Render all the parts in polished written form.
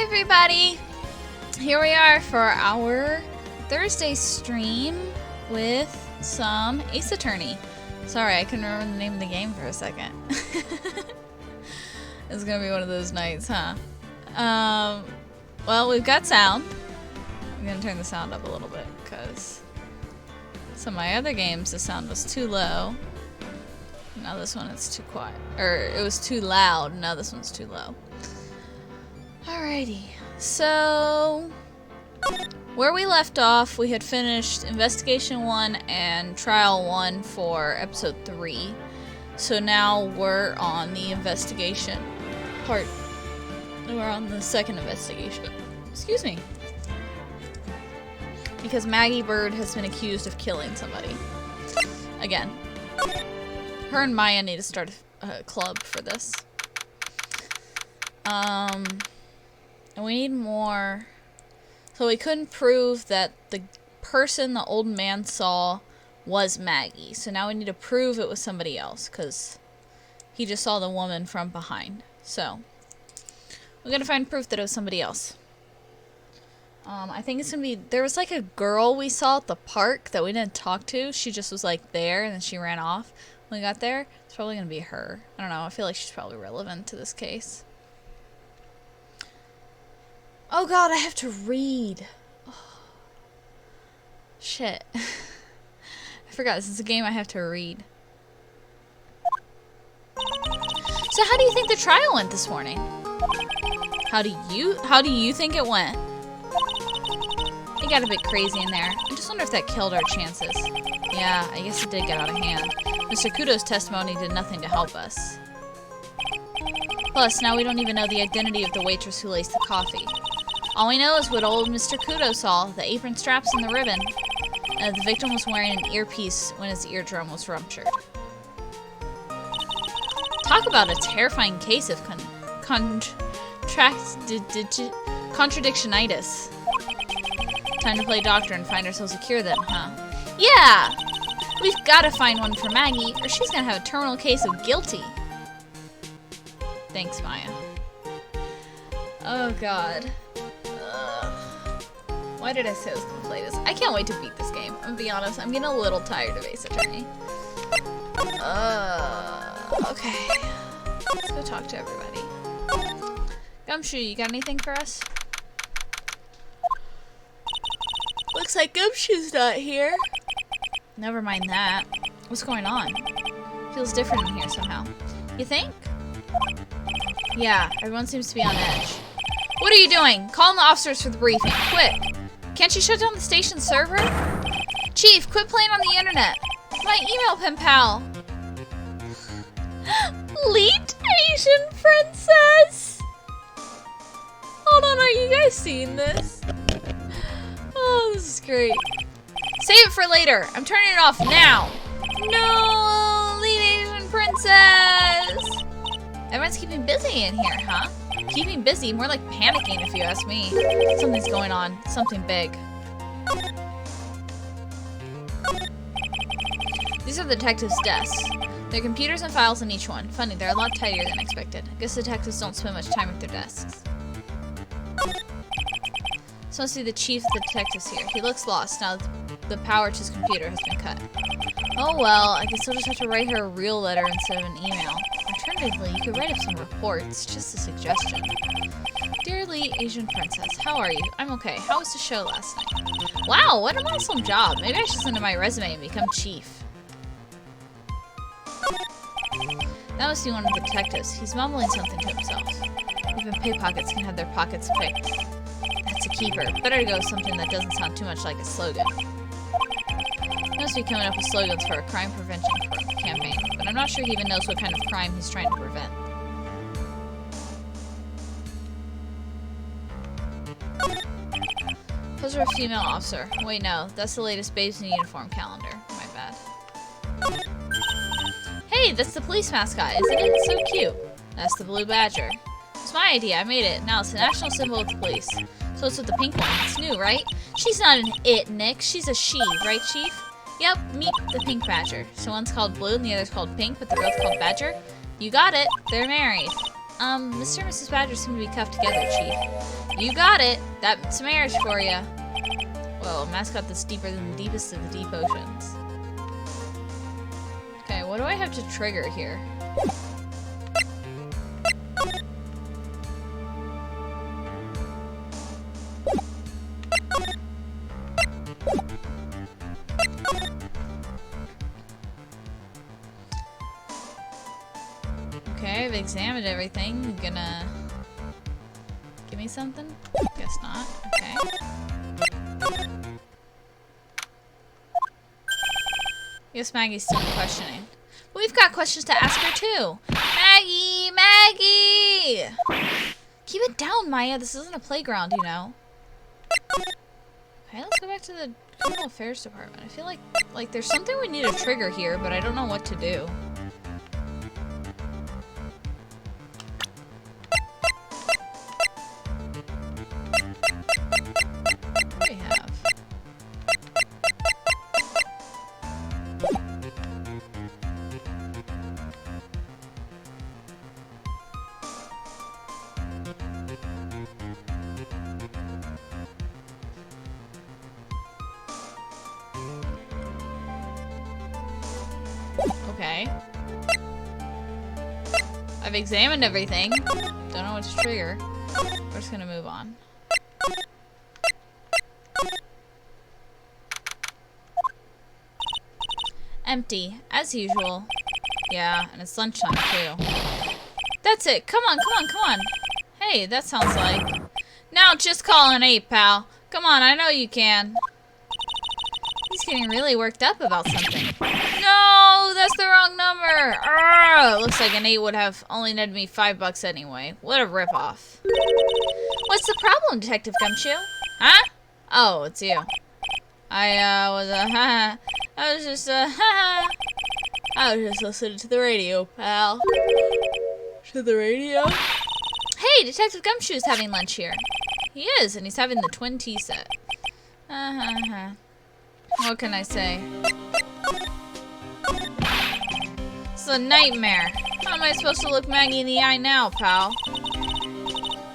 Hi everybody! Here we are for our Thursday stream with some Ace Attorney. Sorry, I couldn't remember the name of the game for a second. It's gonna be one of those nights, huh? Well, we've got sound. I'm gonna turn the sound up a little bit because some of my other games the sound was too low. Now this one it's too quiet. Or it was too loud, now this one's too low. Alrighty, so where we left off, we had finished Investigation 1 and Trial 1 for Episode 3. So now we're on the investigation part. We're on the second investigation. Excuse me. Because Maggie Bird has been accused of killing somebody. Again. Her and Maya need to start a club for this. And we need more. So we couldn't prove that the person the old man saw was Maggie. So now we need to prove it was somebody else, because he just saw the woman from behind. So we're gonna find proof that it was somebody else. I think it's gonna be, there was like a girl we saw at the park that we didn't talk to. She just was like there and then she ran off when we got there. It's probably gonna be her. I don't know, I feel like she's probably relevant to this case. Oh god, I have to read. Oh. Shit. I forgot, this is a game I have to read. So how do you think the trial went this morning? How do you think it went? It got a bit crazy in there. I just wonder if that killed our chances. Yeah, I guess it did get out of hand. Mr. Kudo's testimony did nothing to help us. Plus, now we don't even know the identity of the waitress who laced the coffee. All we know is what old Mr. Kudo saw, the apron straps and the ribbon. And the victim was wearing an earpiece when his eardrum was ruptured. Talk about a terrifying case of contradictionitis. Time to play doctor and find ourselves a cure then, huh? Yeah! We've got to find one for Maggie, or she's gonna have a terminal case of guilty. Thanks, Maya. Oh god. Why did I say I was gonna play this? I can't wait to beat this game. I'm gonna be honest, I'm getting a little tired of Ace Attorney. Okay. Let's go talk to everybody. Gumshoe, you got anything for us? Looks like Gumshoe's not here. Never mind that. What's going on? Feels different in here somehow. You think? Yeah, everyone seems to be on edge. What are you doing? Call in the officers for the briefing, quick! Can't you shut down the station's server? Chief, quit playing on the internet! My email pen pal! Lead Asian princess! Hold on, are you guys seeing this? Oh, this is great. Save it for later! I'm turning it off now! No! Lead Asian princess! Everyone's keeping busy in here, huh? Keeping busy, more like panicking if you ask me. Something's going on. Something big. These are the detectives' desks. There are computers and files in each one. Funny, they're a lot tidier than expected. I guess detectives don't spend much time at their desks. So let's see the chief of the detectives here. He looks lost now that the power to his computer has been cut. Oh well, I guess I'll just have to write her a real letter instead of an email. Alternatively, you could write up some reports. Just a suggestion. Dearly Asian princess, how are you? I'm okay. How was the show last night? Wow, what an awesome job. Maybe I should send in my resume and become chief. That must be one of the detectives. He's mumbling something to himself. Even pickpockets can have their pockets picked. That's a keeper. Better to go with something that doesn't sound too much like a slogan. He must be coming up with slogans for a crime prevention campaign, but I'm not sure he even knows what kind of crime he's trying to prevent. Pose for a female officer. Wait, no, that's the latest Babes in Uniform calendar. My bad. Hey, that's the police mascot, isn't it? It's so cute. That's the blue badger. It's my idea, I made it. Now it's the national symbol of the police. So it's with the pink one. It's new, right? She's not an it, Nick. She's a she, right, Chief? Yep, meet the pink badger. So one's called blue and the other's called pink, but they're both called badger? You got it. They're married. Mr. and Mrs. Badger seem to be cuffed together, Chief. You got it. That's marriage for you. Whoa, a mascot that's deeper than the deepest of the deep oceans. Okay, what do I have to trigger here? Okay, I've examined everything. You gonna give me something? Guess not. Okay. Guess Maggie's still questioning. We've got questions to ask her too. Maggie! Maggie! Keep it down, Maya. This isn't a playground, you know. Okay, let's go back to the Criminal Affairs Department. I feel like there's something we need to trigger here, but I don't know what to do. What do we have? Okay. I've examined everything. Don't know what to trigger. We're just gonna move on. Empty, as usual. Yeah, and it's lunchtime too. That's it. Come on, come on, come on. Hey, that sounds like... Now just call an 8, pal. Come on, I know you can. He's getting really worked up about something. No, that's the wrong number. Arrgh, looks like an 8 would have only netted me $5 anyway. What a ripoff. What's the problem, Detective Gumshoe? Huh? Oh, it's you. I was just listening to the radio, pal. To the radio? Hey, Detective Gumshoe's having lunch here. He is, and he's having the twin tea set. What can I say? It's a nightmare. How am I supposed to look Maggie in the eye now, pal?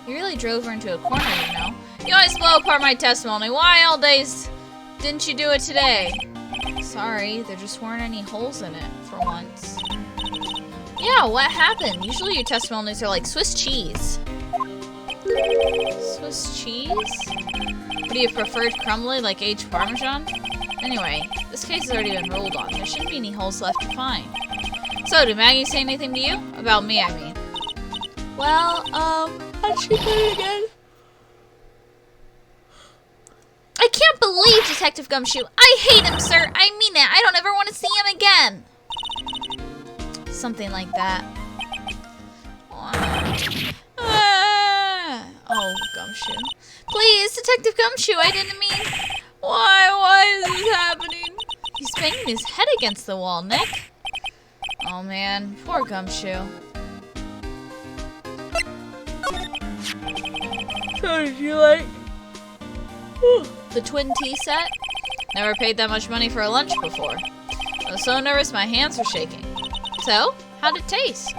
You really drove her into a corner, you know. You always blow apart my testimony. Why all days didn't you do it today? Sorry, there just weren't any holes in it, for once. Yeah, what happened? Usually your testimonies are like Swiss cheese. Swiss cheese? What do you prefer, crumbly like aged Parmesan? Anyway, this case has already been ruled on. There shouldn't be any holes left to find. So, did Maggie say anything to you? About me, I mean. Well, how'd she put it again? I can't believe Detective Gumshoe. I hate him, sir. I mean it. I don't ever want to see him again. Something like that. Oh, Gumshoe. Please, Detective Gumshoe, I didn't mean... Why is this happening? He's banging his head against the wall, Nick. Oh man, poor Gumshoe. So did you like the twin tea set? Never paid that much money for a lunch before. I was so nervous my hands were shaking. So, how'd it taste?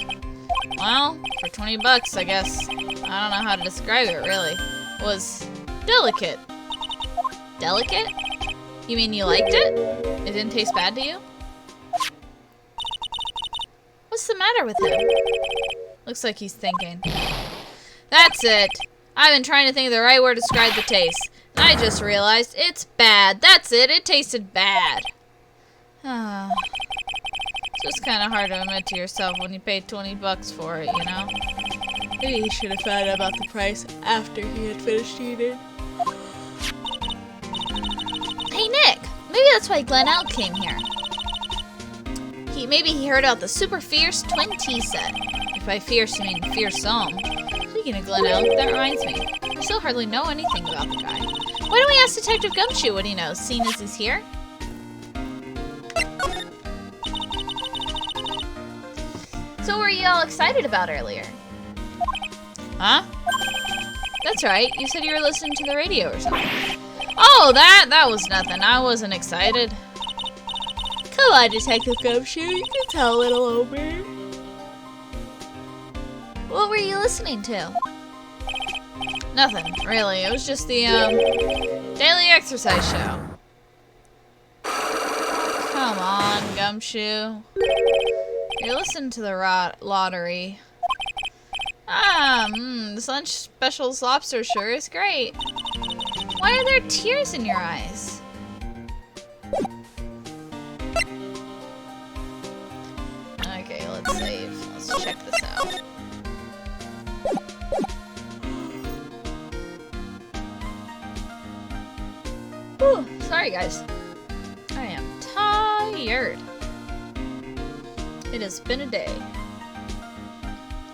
Well, for $20, I guess. I don't know how to describe it, really. It was delicate. Delicate? You mean you liked it? It didn't taste bad to you? What's the matter with him? Looks like he's thinking. That's it. I've been trying to think of the right word to describe the taste. And I just realized it's bad. That's it. It tasted bad. It's just kind of hard to admit to yourself when you paid $20 for it, you know? Maybe he should have found out about the price after he had finished eating. Hey, Nick! Maybe that's why Glenn Elk came here. Maybe he heard about the super fierce twin tea set. If by fierce you mean fearsome. Speaking of Glenn Elk, that reminds me. I still hardly know anything about the guy. Why don't we ask Detective Gumshoe what he knows, seeing as he's here? So what were you all excited about earlier? Huh? That's right, you said you were listening to the radio or something. Oh, that was nothing. I wasn't excited. Come on, Detective Gumshoe, you can tell little Omer. What were you listening to? Nothing, really. It was just the, daily exercise show. Come on, Gumshoe. You're listening to the lottery. This lunch special's lobster sure is great. Why are there tears in your eyes? Okay, let's save. Let's check this out. Whew, sorry guys. I am tired. It has been a day.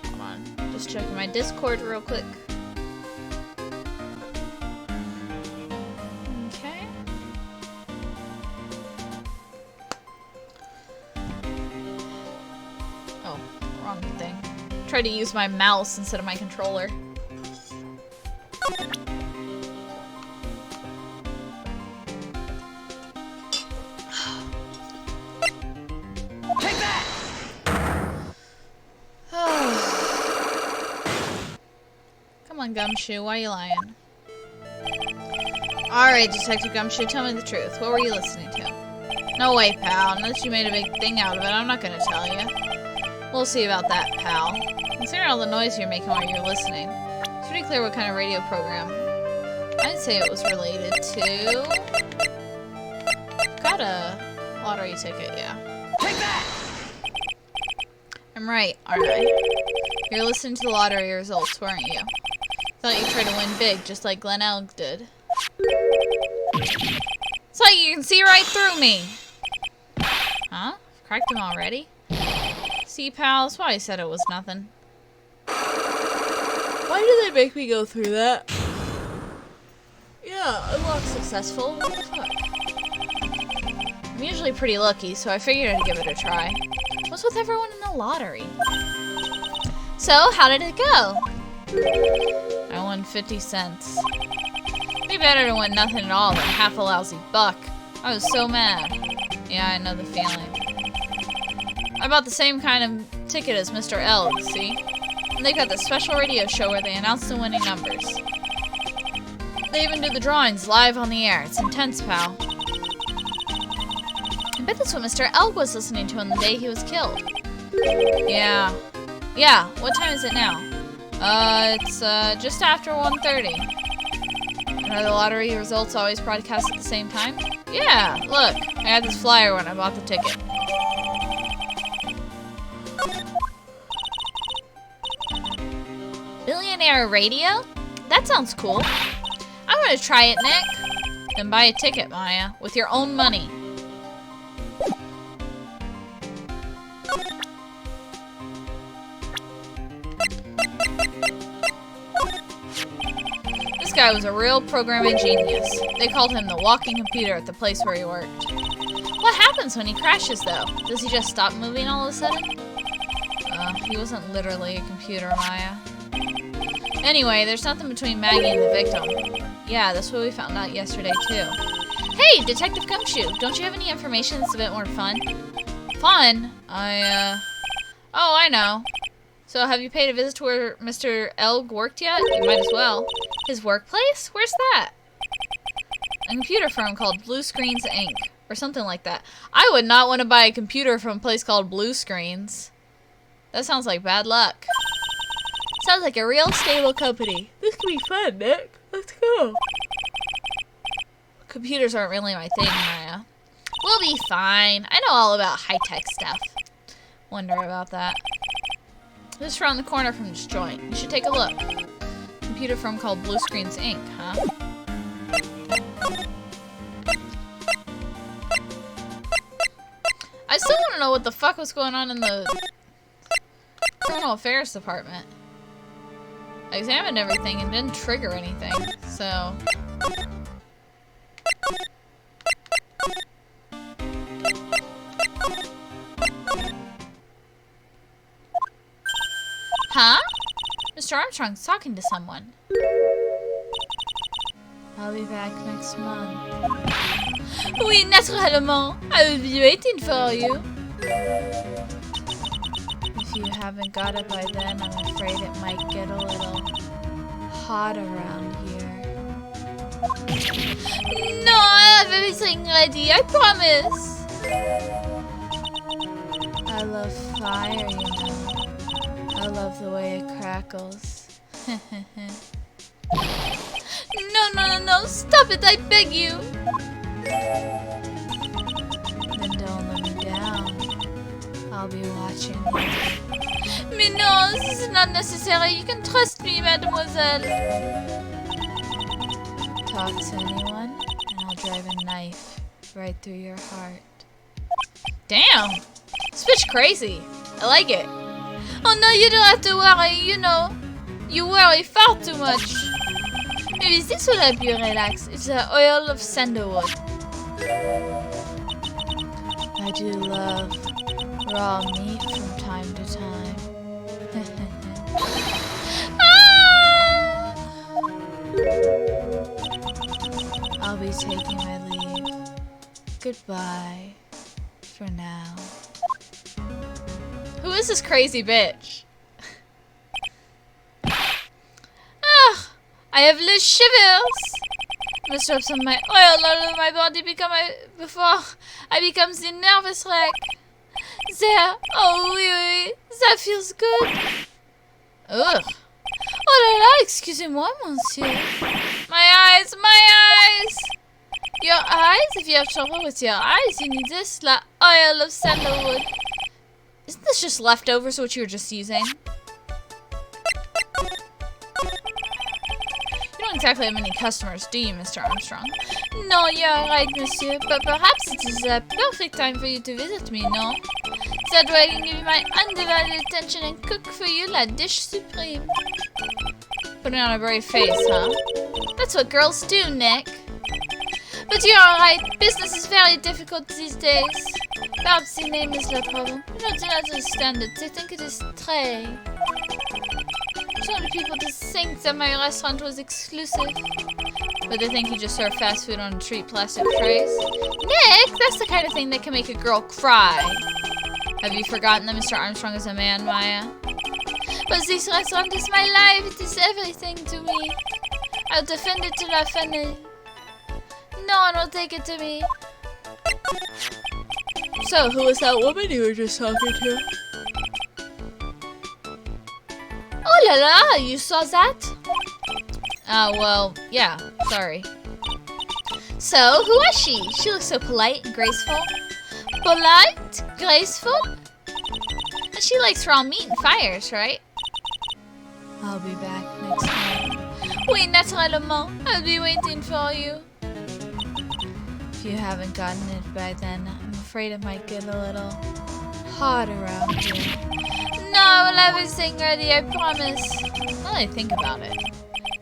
Hold on, just checking my Discord real quick. Okay. Oh, wrong thing. Tried to use my mouse instead of my controller. Gumshoe, why are you lying? Alright, Detective Gumshoe, tell me the truth. What were you listening to? No way, pal. Unless you made a big thing out of it, I'm not gonna tell you. We'll see about that, pal. Considering all the noise you're making while you're listening, it's pretty clear what kind of radio program. I'd say it was related to... Got a lottery ticket, yeah. Take that! I'm right, aren't I? You're listening to the lottery results, weren't you? Thought you tried to win big, just like Glenn Elg did. It's like you can see right through me! Huh? Cracked him already? See, pal, that's why I said it was nothing. Why did they make me go through that? Yeah, unlock successful. What the fuck? I'm usually pretty lucky, so I figured I'd give it a try. What's with everyone in the lottery? So, how did it go? I won 50 cents. Be better to win nothing at all than half a lousy buck. I was so mad. Yeah, I know the feeling. I bought the same kind of ticket as Mr. Elg, see? And they got the special radio show where they announce the winning numbers. They even do the drawings live on the air. It's intense, pal. I bet that's what Mr. Elg was listening to on the day he was killed. Yeah. Yeah, what time is it now? It's just after 1:30. And are the lottery results always broadcast at the same time? Yeah, look, I had this flyer when I bought the ticket. Billionaire radio? That sounds cool. I'm gonna try it, Nick. Then buy a ticket, Maya, with your own money. This guy was a real programming genius. They called him the walking computer at the place where he worked. What happens when he crashes, though? Does he just stop moving all of a sudden? He wasn't literally a computer, Maya. Anyway, there's nothing between Maggie and the victim. Yeah, that's what we found out yesterday, too. Hey, Detective Gumshoe, don't you have any information that's a bit more fun? Fun? Oh, I know. So, have you paid a visit to where Mr. Elg worked yet? You might as well. His workplace? Where's that? A computer firm called Blue Screens Inc. Or something like that. I would not want to buy a computer from a place called Blue Screens. That sounds like bad luck. Sounds like a real stable company. This could be fun, Nick. Let's go. Computers aren't really my thing, Maya. We'll be fine. I know all about high-tech stuff. Wonder about that. Just around the corner from this joint. You should take a look. Computer firm called Blue Screens Inc., huh? I still want to know what the fuck was going on in the Criminal Affairs Department. I examined everything and didn't trigger anything, so... Huh? Mr. Armstrong's talking to someone. I'll be back next month. Oui, naturellement. I will be waiting for you. If you haven't got it by then, I'm afraid it might get a little hot around here. No, I have everything ready, I promise. I love fire, you know. I love the way it crackles. No, stop it, I beg you. Then don't let me down. I'll be watching you. Mais no, this is not necessary. You can trust me, mademoiselle. Talk to anyone, and I'll drive a knife right through your heart. Damn! This bitch crazy. I like it. Oh no, you don't have to worry, you know. You worry far too much. Maybe this will help you relax. It's the oil of sandalwood. I do love raw meat from time to time. I'll be taking my leave. Goodbye for now. Who is this crazy bitch? I have le shivers. I must rub some of my oil all over my body before I become the nervous wreck. There. Oh, oui. That feels good. Ugh. Oh là là, excusez-moi, monsieur. My eyes. Your eyes? If you have trouble with your eyes, you need this, la oil of sandalwood. Isn't this just leftovers, what you were just using? You don't exactly have many customers, do you, Mr. Armstrong? No, you're right, monsieur, but perhaps it is a perfect time for you to visit me, no? That way I can give you my undivided attention and cook for you la dish supreme. Putting on a brave face, huh? That's what girls do, Nick. But you're alright, business is very difficult these days. Perhaps the name is the problem. You don't understand it, they think it is très. So many people just think that my restaurant was exclusive. But they think you just serve fast food on cheap plastic trays. Nick, that's the kind of thing that can make a girl cry. Have you forgotten that Mr. Armstrong is a man, Maya? But this restaurant is my life. It is everything to me. I'll defend it to la famille. No one will take it to me. So, who was that woman you were just talking to? Oh la la, you saw that? Well, yeah, sorry. So, who was she? She looks so polite and graceful. Polite? Graceful? And she likes raw meat and fires, right? I'll be back next time. Oui, naturellement. I'll be waiting for you. If you haven't gotten it by then, I'm afraid it might get a little hot around here. No, I will have everything ready, I promise. Now that I think about it.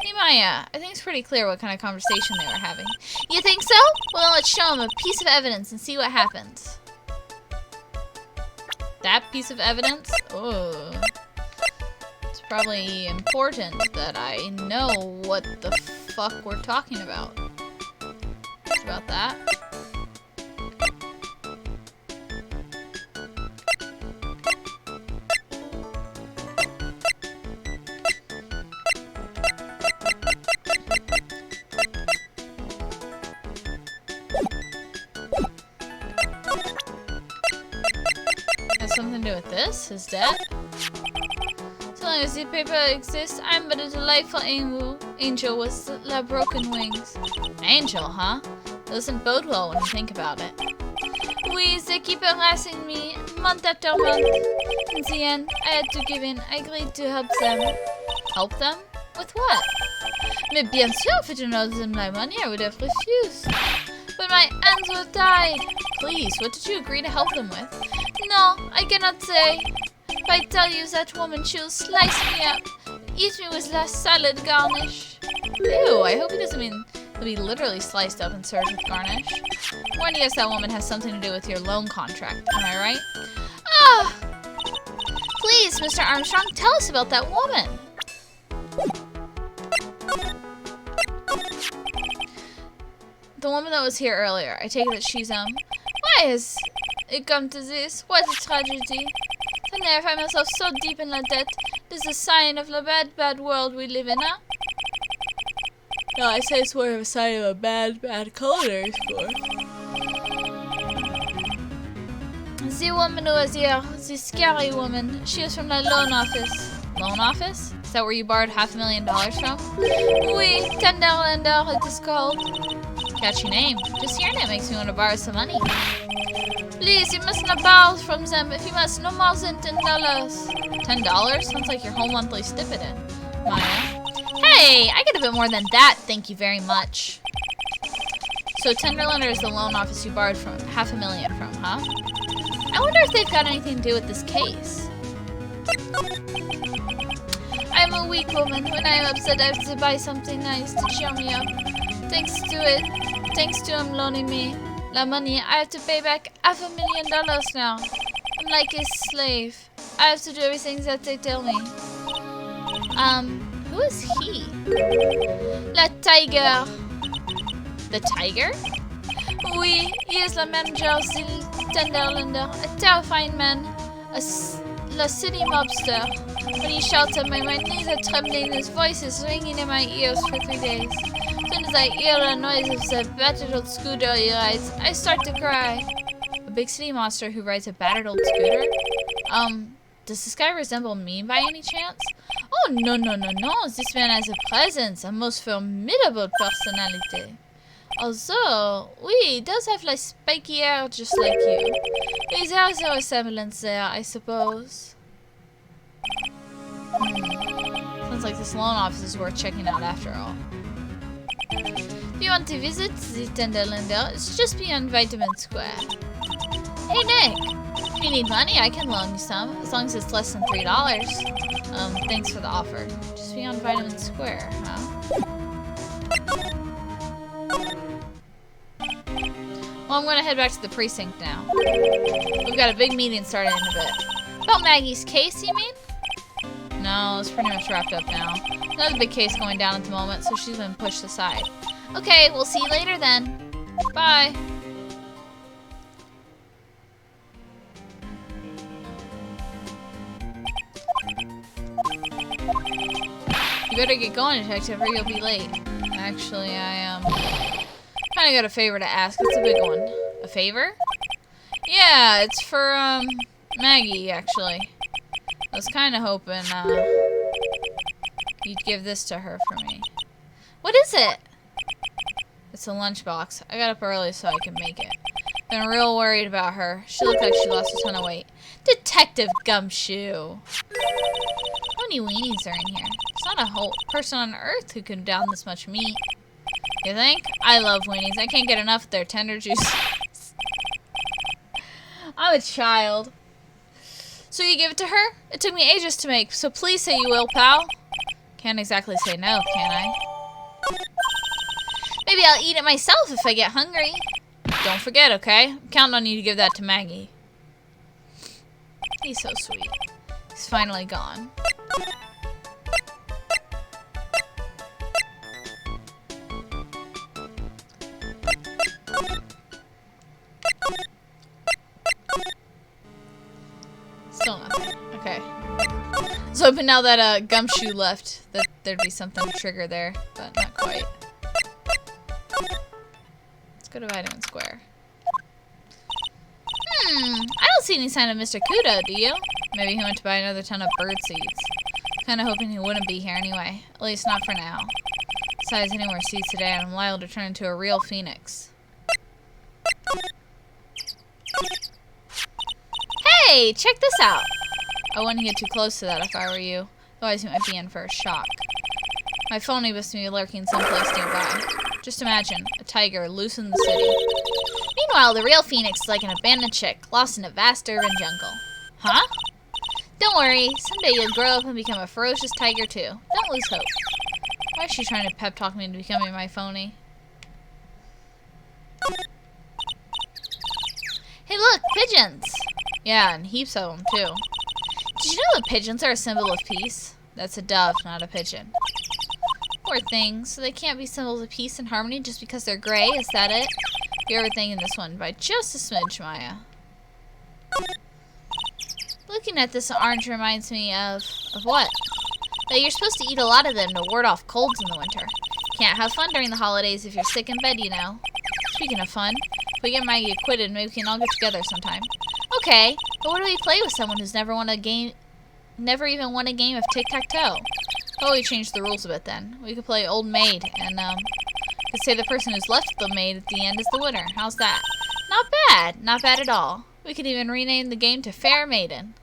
Hey Maya, I think it's pretty clear what kind of conversation they were having. You think so? Well, then let's show them a piece of evidence and see what happens. That piece of evidence? Oh. It's probably important that I know what the fuck we're talking about. It's about that. Has something to do with this? His death? So long as the paper exists, I'm but a delightful angel with la broken wings. Angel, huh? Doesn't bode well when you think about it. Oui, they keep harassing me, month after month. In the end, I had to give in. I agreed to help them. Help them? With what? Mais bien sûr, if I didn't owe them my money, I would have refused. But my hands were tied. Please, what did you agree to help them with? No, I cannot say. If I tell you that woman, she'll slice me up, eat me with la salad garnish. Ew, I hope he doesn't mean he'll be literally sliced up and served with garnish. Warn you, that woman has something to do with your loan contract, am I right? Ah! Please, Mr. Armstrong, tell us about that woman. The woman that was here earlier, I take it that she's, Why has it come to this? What a tragedy. The can never find myself so deep in la debt. This is a sign of the bad, bad world we live in, huh? No, I say it's more of a sign of a bad, bad culinary school. The woman who was here, the scary woman, she is from the loan office. Loan office? Is that where you borrowed $500,000 from? Oui, $10 it is called. Catchy name. Just hearing it makes me want to borrow some money. Please, you must not borrow from them. If you must, no more than $10. $10? Sounds like your whole monthly stipend, Maya. Hey, I get a bit more than that. Thank you very much. So Tenderlander is the loan office you borrowed from $500,000 from, huh? I wonder if they've got anything to do with this case. I'm a weak woman. When I'm upset, I have to buy something nice to cheer me up. Thanks to him loaning me the money, I have to pay back $500,000 now. I'm like a slave. I have to do everything that they tell me. Who is he? La Tiger. The tiger? Oui, he is the manager of the Tenderlander, a terrifying man, the city mobster. When he shouts at me, my knees are trembling, his voice is ringing in my ears for 3 days. As soon as I hear the noise of the battered old scooter he rides, I start to cry. A big city monster who rides a battered old scooter? Does this guy resemble me by any chance? Oh, no. This man has a presence, a most formidable personality. Although, he does have like spiky hair just like you. There's also a resemblance there, I suppose. Sounds like this loan office is worth checking out after all. If you want to visit the Tenderlander, it's just beyond Vitamin Square. Hey Nick! If you need money, I can loan you some, as long as it's less than $3. Thanks for the offer. Just beyond Vitamin Square, huh? Well, I'm gonna head back to the precinct now. We've got a big meeting starting in a bit. About Maggie's case, you mean? No, it's pretty much wrapped up now. Another big case going down at the moment, so she's been pushed aside. Okay, we'll see you later then. Bye. You better get going, detective, or you'll be late. Actually, I kinda got a favor to ask. It's a big one. A favor? Yeah, it's for, Maggie, actually. I was kinda hoping, you'd give this to her for me. What is it? It's a lunchbox. I got up early so I could make it. Been real worried about her. She looked like she lost a ton of weight. Detective Gumshoe! How many weenies are in here? There's not a whole person on earth who could down this much meat. You think? I love weenies. I can't get enough of their tender juice. I'm a child. So you give it to her? It took me ages to make, so please say you will, pal. Can't exactly say no, can I? Maybe I'll eat it myself if I get hungry. Don't forget, okay? I'm counting on you to give that to Maggie. He's so sweet. He's finally gone. Still nothing. Okay. I was hoping now that Gumshoe left that there'd be something to trigger there, but not quite. Let's go to Vitamin Square. I don't see any sign of Mr. Kudo, do you? Maybe he went to buy another ton of bird seeds. Kinda hoping he wouldn't be here anyway. At least not for now. Besides, any more seeds today, I'm liable to turn into a real phoenix. Hey, check this out! I wouldn't get too close to that if I were you. Otherwise, you might be in for a shock. My phony must be lurking someplace nearby. Just imagine, a tiger loose in the city. Meanwhile, the real phoenix is like an abandoned chick, lost in a vast urban jungle. Huh? Don't worry, someday you'll grow up and become a ferocious tiger too. Don't lose hope. Why is she trying to pep talk me into becoming my phony? Hey look, pigeons! Yeah, and heaps of them too. Did you know that pigeons are a symbol of peace? That's a dove, not a pigeon. Poor things, so they can't be symbols of peace and harmony just because they're gray, is that it? You're overthinking this one by just a smidge, Maya. Looking at this orange reminds me of what? That you're supposed to eat a lot of them to ward off colds in the winter. Can't have fun during the holidays if you're sick in bed, you know. Speaking of fun, if we get Maggie acquitted, maybe we can all get together sometime. Okay, but what do we play with someone who's never even won a game of tic-tac-toe? Oh, we changed the rules a bit then. We could play Old Maid, and, could say the person who's left the maid at the end is the winner. How's that? Not bad. Not bad at all. We could even rename the game to Fair Maiden.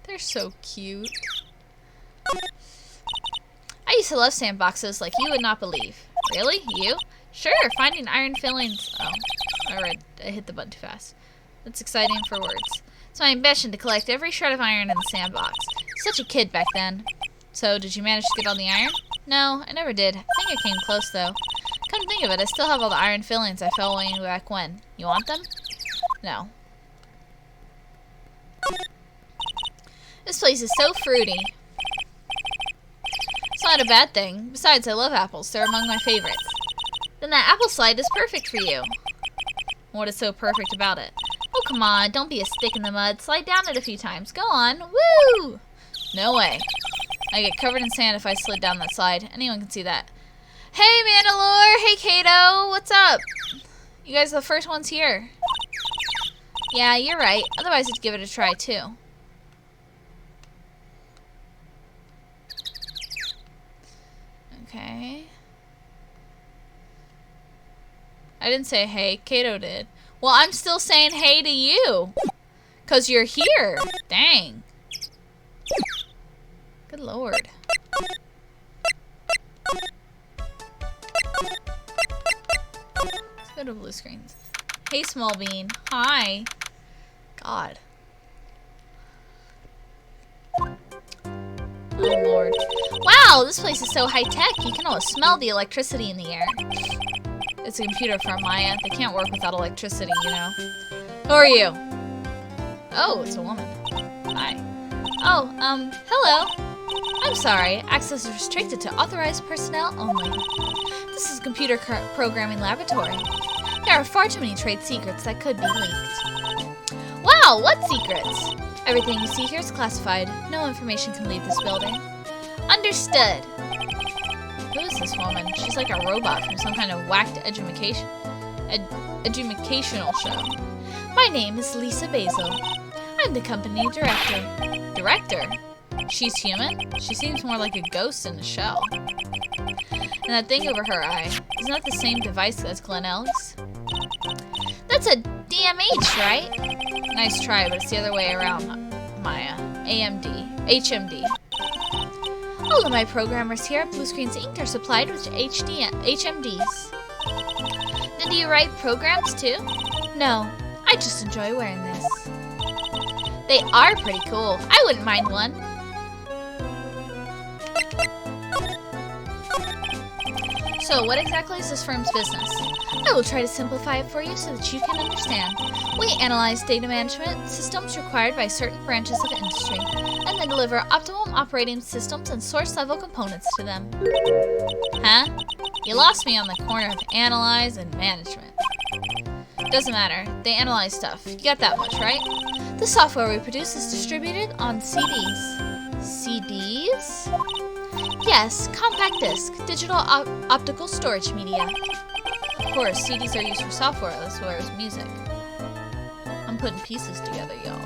They're so cute. I used to love sandboxes like you would not believe. Really? You? Sure, finding iron fillings. Oh, I hit the button too fast. That's exciting for words. It's my ambition to collect every shred of iron in the sandbox. Such a kid back then. So, did you manage to get all the iron? No, I never did. I think I came close, though. Come to think of it, I still have all the iron fillings I fell way back when. You want them? No. This place is so fruity. It's not a bad thing. Besides, I love apples. They're among my favorites. Then that apple slide is perfect for you. What is so perfect about it? Oh, come on. Don't be a stick in the mud. Slide down it a few times. Go on. Woo! No way. I get covered in sand if I slid down that slide. Anyone can see that. Hey, Mandalore! Hey, Kato! What's up? You guys are the first ones here. Yeah, you're right. Otherwise, I'd give it a try, too. Okay. I didn't say hey. Kato did. Well, I'm still saying hey to you. 'Cause you're here. Dang. Good lord. Let's go to blue screens. Hey, Small Bean. Hi. God. Oh, Lord. Wow, this place is so high-tech. You can almost smell the electricity in the air. It's a computer from Maya. They can't work without electricity, you know. Who are you? Oh, it's a woman. Hi. Oh, hello. I'm sorry. Access is restricted to authorized personnel only. This is a computer programming laboratory. There are far too many trade secrets that could be leaked. Wow, what secrets? Everything you see here is classified. No information can leave this building. Understood. Who is this woman? She's like a robot from some kind of whacked educational show. My name is Lisa Basil. I'm the company director. Director? She's human? She seems more like a ghost in a shell. And that thing over her eye, isn't that the same device as Glenelg's? That's a DMH, right? Nice try, but it's the other way around, Maya. HMD. All of my programmers here at Blue Screens Inc. are supplied with HMDs. Then do you write programs too? No, I just enjoy wearing this. They are pretty cool. I wouldn't mind one. So, what exactly is this firm's business? I will try to simplify it for you so that you can understand. We analyze data management systems required by certain branches of industry, and then deliver optimum operating systems and source-level components to them. Huh? You lost me on the corner of analyze and management. Doesn't matter. They analyze stuff. You get that much, right? The software we produce is distributed on CDs. CDs? Yes, compact disc, digital optical storage media. Of course, CDs are used for software as well as music. I'm putting pieces together, y'all.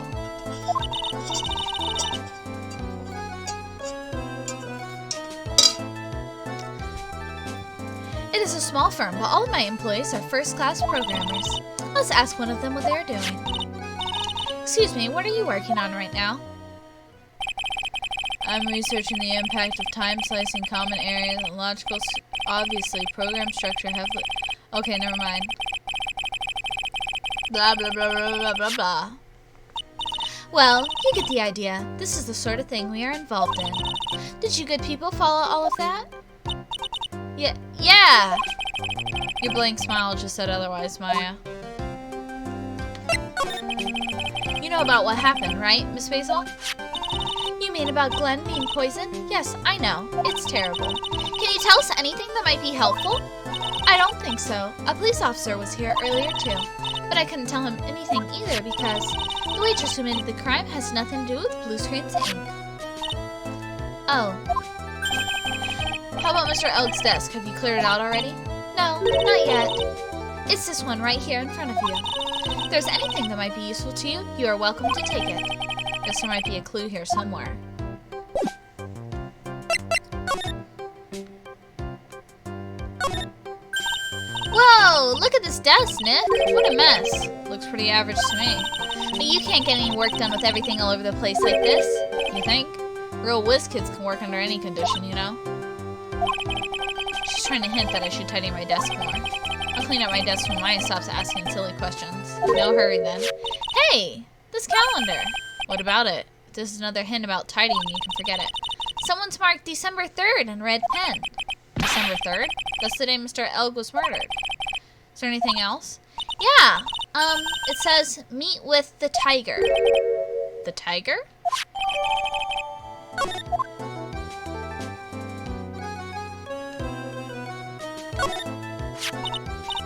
It is a small firm, but all of my employees are first-class programmers. Let's ask one of them what they are doing. Excuse me, what are you working on right now? I'm researching the impact of time slicing common areas and logical, obviously, program structure heavily. Okay, never mind. Blah, blah, blah, blah, blah, blah, blah. Well, you get the idea. This is the sort of thing we are involved in. Did you good people follow all of that? Yeah! Your blank smile just said otherwise, Maya. You know about what happened, right, Miss Basil? You mean about Glenn being poisoned? Yes, I know. It's terrible. Can you tell us anything that might be helpful? I don't think so. A police officer was here earlier, too. But I couldn't tell him anything either because the waitress who committed the crime has nothing to do with Blue Screens Inc. Oh. How about Mr. Elk's desk? Have you cleared it out already? No, not yet. It's this one right here in front of you. If there's anything that might be useful to you, you are welcome to take it. Guess there might be a clue here somewhere. Whoa! Look at this desk, Nick! What a mess. Looks pretty average to me. But you can't get any work done with everything all over the place like this, you think? Real whiz kids can work under any condition, you know? She's trying to hint that I should tidy my desk more. I'll clean up my desk when Maya stops asking silly questions. No hurry then. Hey! This calendar! What about it? If this is another hint about tidying, you can forget it. Someone's marked December 3rd in red pen. December 3rd? That's the day Mr. Elk was murdered. Is there anything else? Yeah! It says, meet with the tiger. The tiger?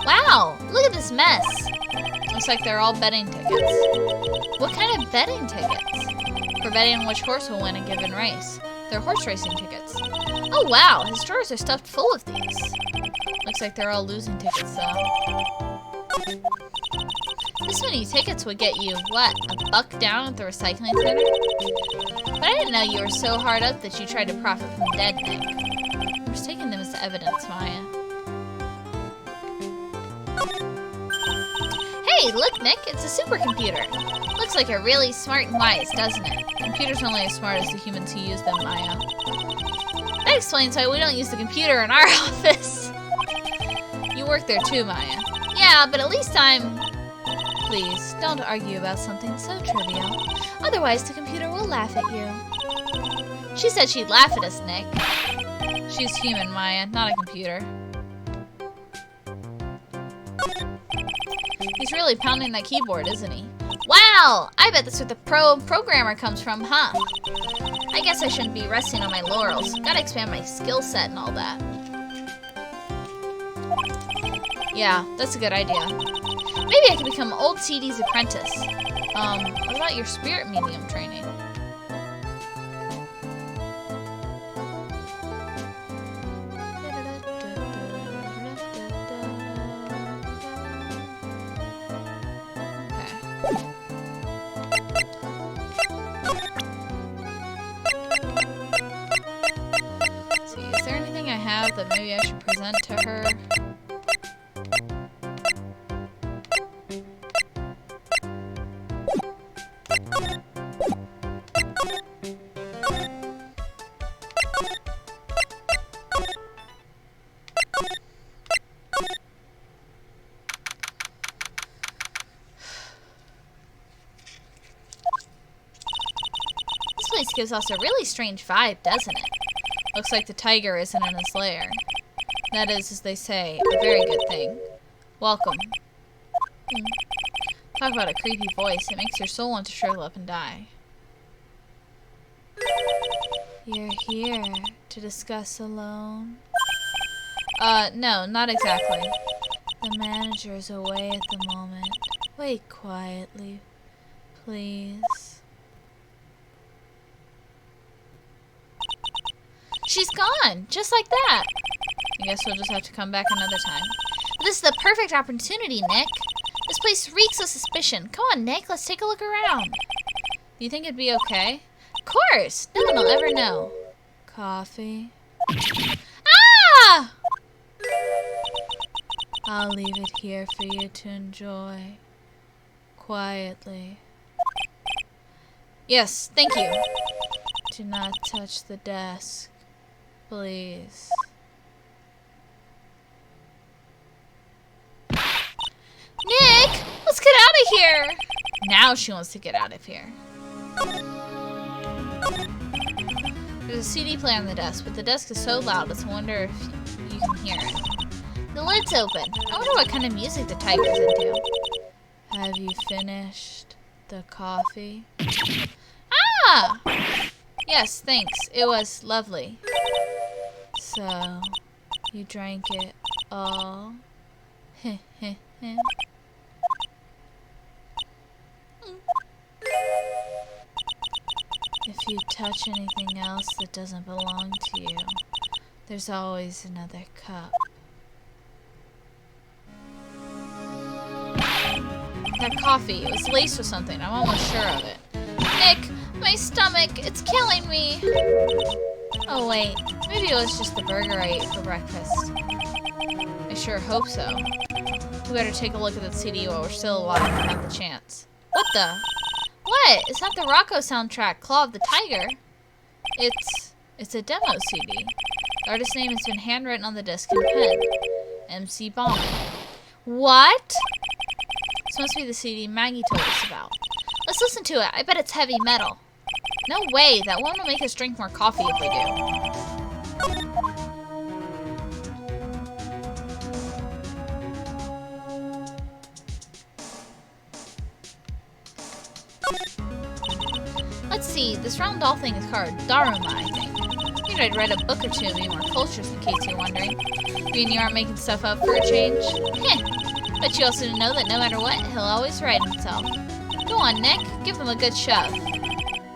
Wow! Look at this mess! Looks like they're all betting tickets. What kind of betting tickets? For betting on which horse will win a given race. They're horse racing tickets. Oh wow! His drawers are stuffed full of these. Looks like they're all losing tickets though. This many tickets would get you, what, $1 down at the recycling center? But I didn't know you were so hard up that you tried to profit from dead Nick. I'm just taking them as evidence, Maya. Hey, look, Nick, it's a supercomputer. Looks like you're really smart and wise, doesn't it? Computers are only as smart as the humans who use them, Maya. That explains why we don't use the computer in our office. You work there too, Maya. Yeah, but at least I'm... Please, don't argue about something so trivial. Otherwise, the computer will laugh at you. She said she'd laugh at us, Nick. She's human, Maya, not a computer. He's really pounding that keyboard, isn't he? Wow! I bet that's where the programmer comes from, huh? I guess I shouldn't be resting on my laurels. Gotta expand my skill set and all that. Yeah, that's a good idea. Maybe I could become old CD's apprentice. What about your spirit medium training? That maybe I should present to her. This place gives us a really strange vibe, doesn't it? Looks like the tiger isn't in his lair. That is, as they say, a very good thing. Welcome. Talk about a creepy voice. It makes your soul want to shrivel up and die. You're here to discuss a loan? No, not exactly. The manager's away at the moment. Wait quietly, please. She's gone, just like that. I guess we'll just have to come back another time. But this is the perfect opportunity, Nick. This place reeks of suspicion. Come on, Nick, let's take a look around. Do you think it'd be okay? Of course! No one will ever know. Coffee? Ah! I'll leave it here for you to enjoy. Quietly. Yes, thank you. Do not touch the desk. Please. Nick! Let's get out of here! Now she wants to get out of here. There's a CD player on the desk, but the desk is so loud, it's a wonder if you can hear it. The lid's open. I wonder what kind of music the tiger's into. Have you finished the coffee? Ah! Yes, thanks. It was lovely. So, you drank it all? you touch anything else that doesn't belong to you, there's always another cup. That coffee, it was laced with something. I'm almost sure of it. Nick, my stomach, it's killing me. Oh wait, maybe it was just the burger I ate for breakfast. I sure hope so. We better take a look at that CD while we're still alive and have the chance. What the? What? It's not the Rocco soundtrack, Claw of the Tiger. It's a demo CD. The artist's name has been handwritten on the disc in pen. MC Bomb. What? This must be the CD Maggie told us about. Let's listen to it. I bet it's heavy metal. No way. That one will make us drink more coffee if we do. Let's see. This round doll thing is called Daruma, I think. Figured I'd read a book or two of more cultures in case you're wondering. You and you aren't making stuff up for a change? Heh. But you also didn't know that no matter what, he'll always right himself. Go on, Nick. Give him a good shove.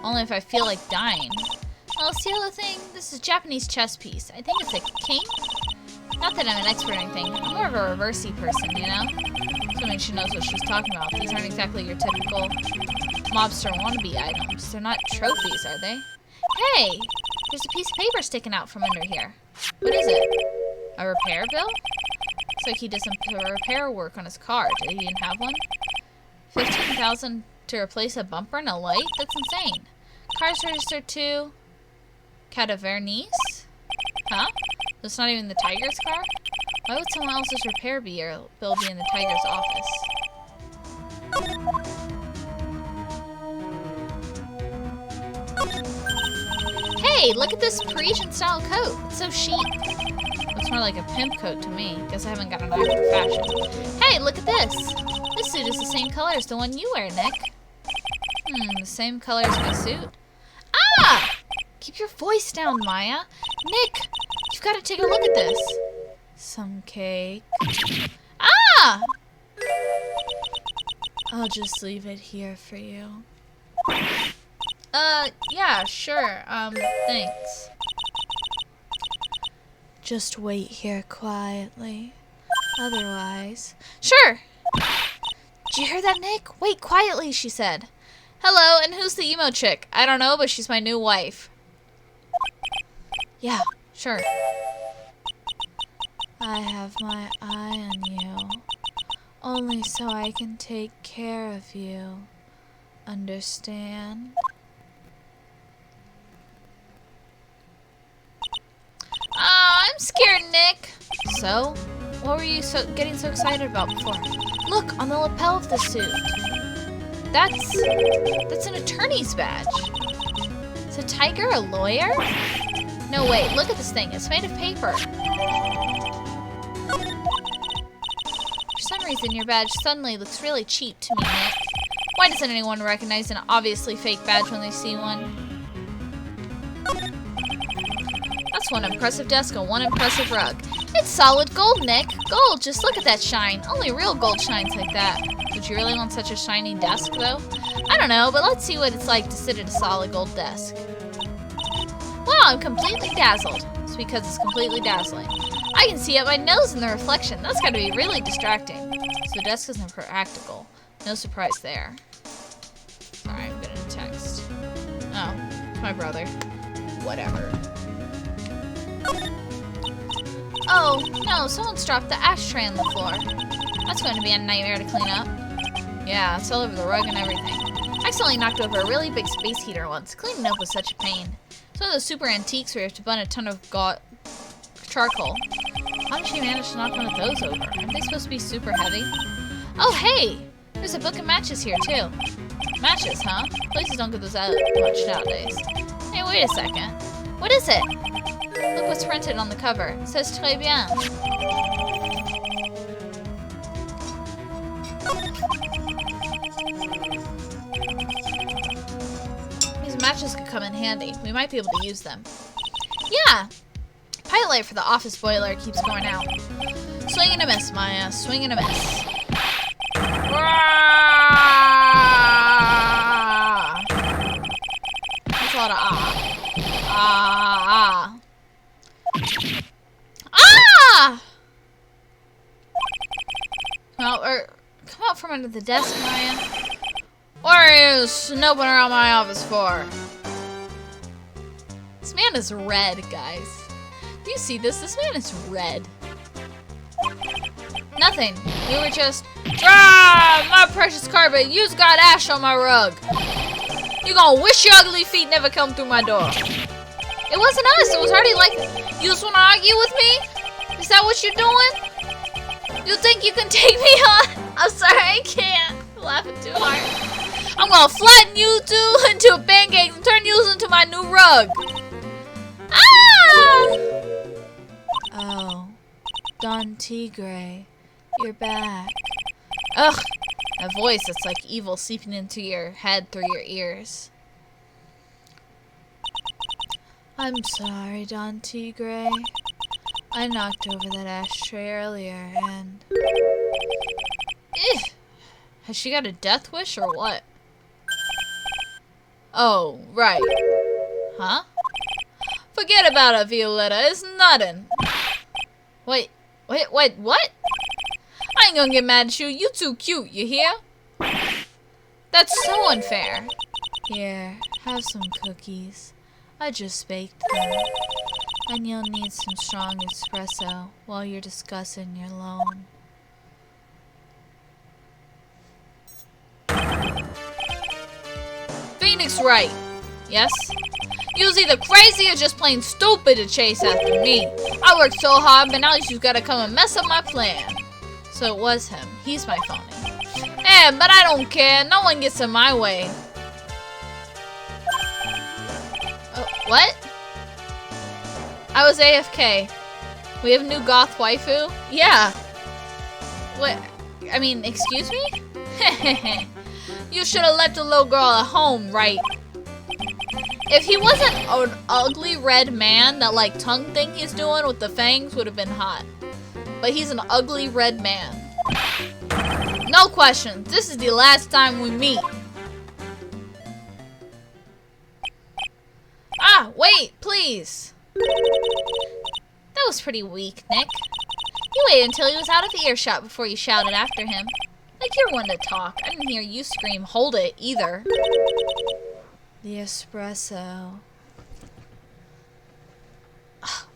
Only if I feel like dying. Well, see the thing? This is a Japanese chess piece. I think it's a king? Not that I'm an expert or anything. I'm more of a reversey person, you know? Assuming she knows what she's talking about. These aren't exactly your typical mobster wannabe items. They're not trophies, are they? Hey! There's a piece of paper sticking out from under here. What is it? A repair bill? Looks like he did some repair work on his car. Did he even have one? $15,000 to replace a bumper and a light? That's insane. Car's registered to Cadavernice? Huh? That's not even the Tiger's car? Why would someone else's repair bill be in the Tiger's office? Hey, look at this Parisian-style coat. It's so chic. Looks more like a pimp coat to me. Guess I haven't got an eye for fashion. Hey, look at this. This suit is the same color as the one you wear, Nick. The same color as my suit? Ah! Keep your voice down, Maya. Nick, you've got to take a look at this. Some cake. Ah! I'll just leave it here for you. Yeah, sure. Thanks. Just wait here quietly. Otherwise... Sure! Did you hear that, Nick? Wait quietly, she said. Hello, and who's the emo chick? I don't know, but she's my new wife. Yeah, sure. I have my eye on you. Only so I can take care of you. Understand? I'm scared, Nick. So? What were you getting so excited about before? Look, on the lapel of the suit. That's an attorney's badge. Is a tiger a lawyer? No, wait, look at this thing. It's made of paper. For some reason, your badge suddenly looks really cheap to me, Nick. Why doesn't anyone recognize an obviously fake badge when they see one? That's one impressive desk and one impressive rug. It's solid gold, Nick. Gold, just look at that shine. Only real gold shines like that. Would you really want such a shiny desk, though? I don't know, but let's see what it's like to sit at a solid gold desk. Wow, I'm completely dazzled. It's because it's completely dazzling. I can see up my nose in the reflection. That's gotta be really distracting. So the desk isn't practical. No surprise there. Sorry, I'm getting a text. Oh, it's my brother. Whatever. Oh, no, someone's dropped the ashtray on the floor. That's going to be a nightmare to clean up. Yeah, it's all over the rug and everything. I accidentally knocked over a really big space heater once. Cleaning up was such a pain. It's one of those super antiques where you have to burn a ton of charcoal. How did she manage to knock one of those over? Aren't they supposed to be super heavy? Oh, hey! There's a book of matches here, too. Matches, huh? Places don't get those out much nowadays. Hey, wait a second. What is it? Look what's printed on the cover. It says très bien. These matches could come in handy. We might be able to use them. Yeah! Pilot light for the office boiler keeps going out. Swing and a miss, Maya. Swing and a miss. That's a lot of Well, come out from under the desk, Maya. What are you snooping around my office for? This man is red, guys. Do you see this? This man is red. Nothing. You were just... Ah! My precious carpet. You just got ash on my rug. You gonna wish your ugly feet never come through my door. It wasn't us. It was already like... You just wanna argue with me? Is that what you're doing? You think you can take me on? I'm sorry, I can't. I'm laughing too hard. I'm gonna flatten you two into a pancake and turn you into my new rug. Ah! Oh. Don Tigre. You're back. Ugh. A voice that's like evil seeping into your head through your ears. I'm sorry, Don Tigre. I knocked over that ashtray earlier and... Has she got a death wish or what? Oh, right. Huh? Forget about it, Violetta. It's nothing. Wait, what? I ain't gonna get mad at you. You too cute, you hear? That's so unfair. Here, have some cookies. I just baked them. And you'll need some strong espresso while you're discussing your loan. Phoenix Wright. Yes? You was either crazy or just plain stupid to chase after me. I worked so hard, but now you've got to come and mess up my plan. So it was him. He's my phony. But I don't care. No one gets in my way. Oh, what? I was AFK. We have new goth waifu? Yeah. What? I mean, excuse me? You should have left the little girl at home, right? If he wasn't an ugly red man, that like tongue thing he's doing with the fangs would have been hot. But he's an ugly red man. No questions. This is the last time we meet. Ah, wait, please. That was pretty weak, Nick. You waited until he was out of earshot before you shouted after him. Like you're one to talk. I didn't hear you scream, "Hold it," either. The espresso. Oh,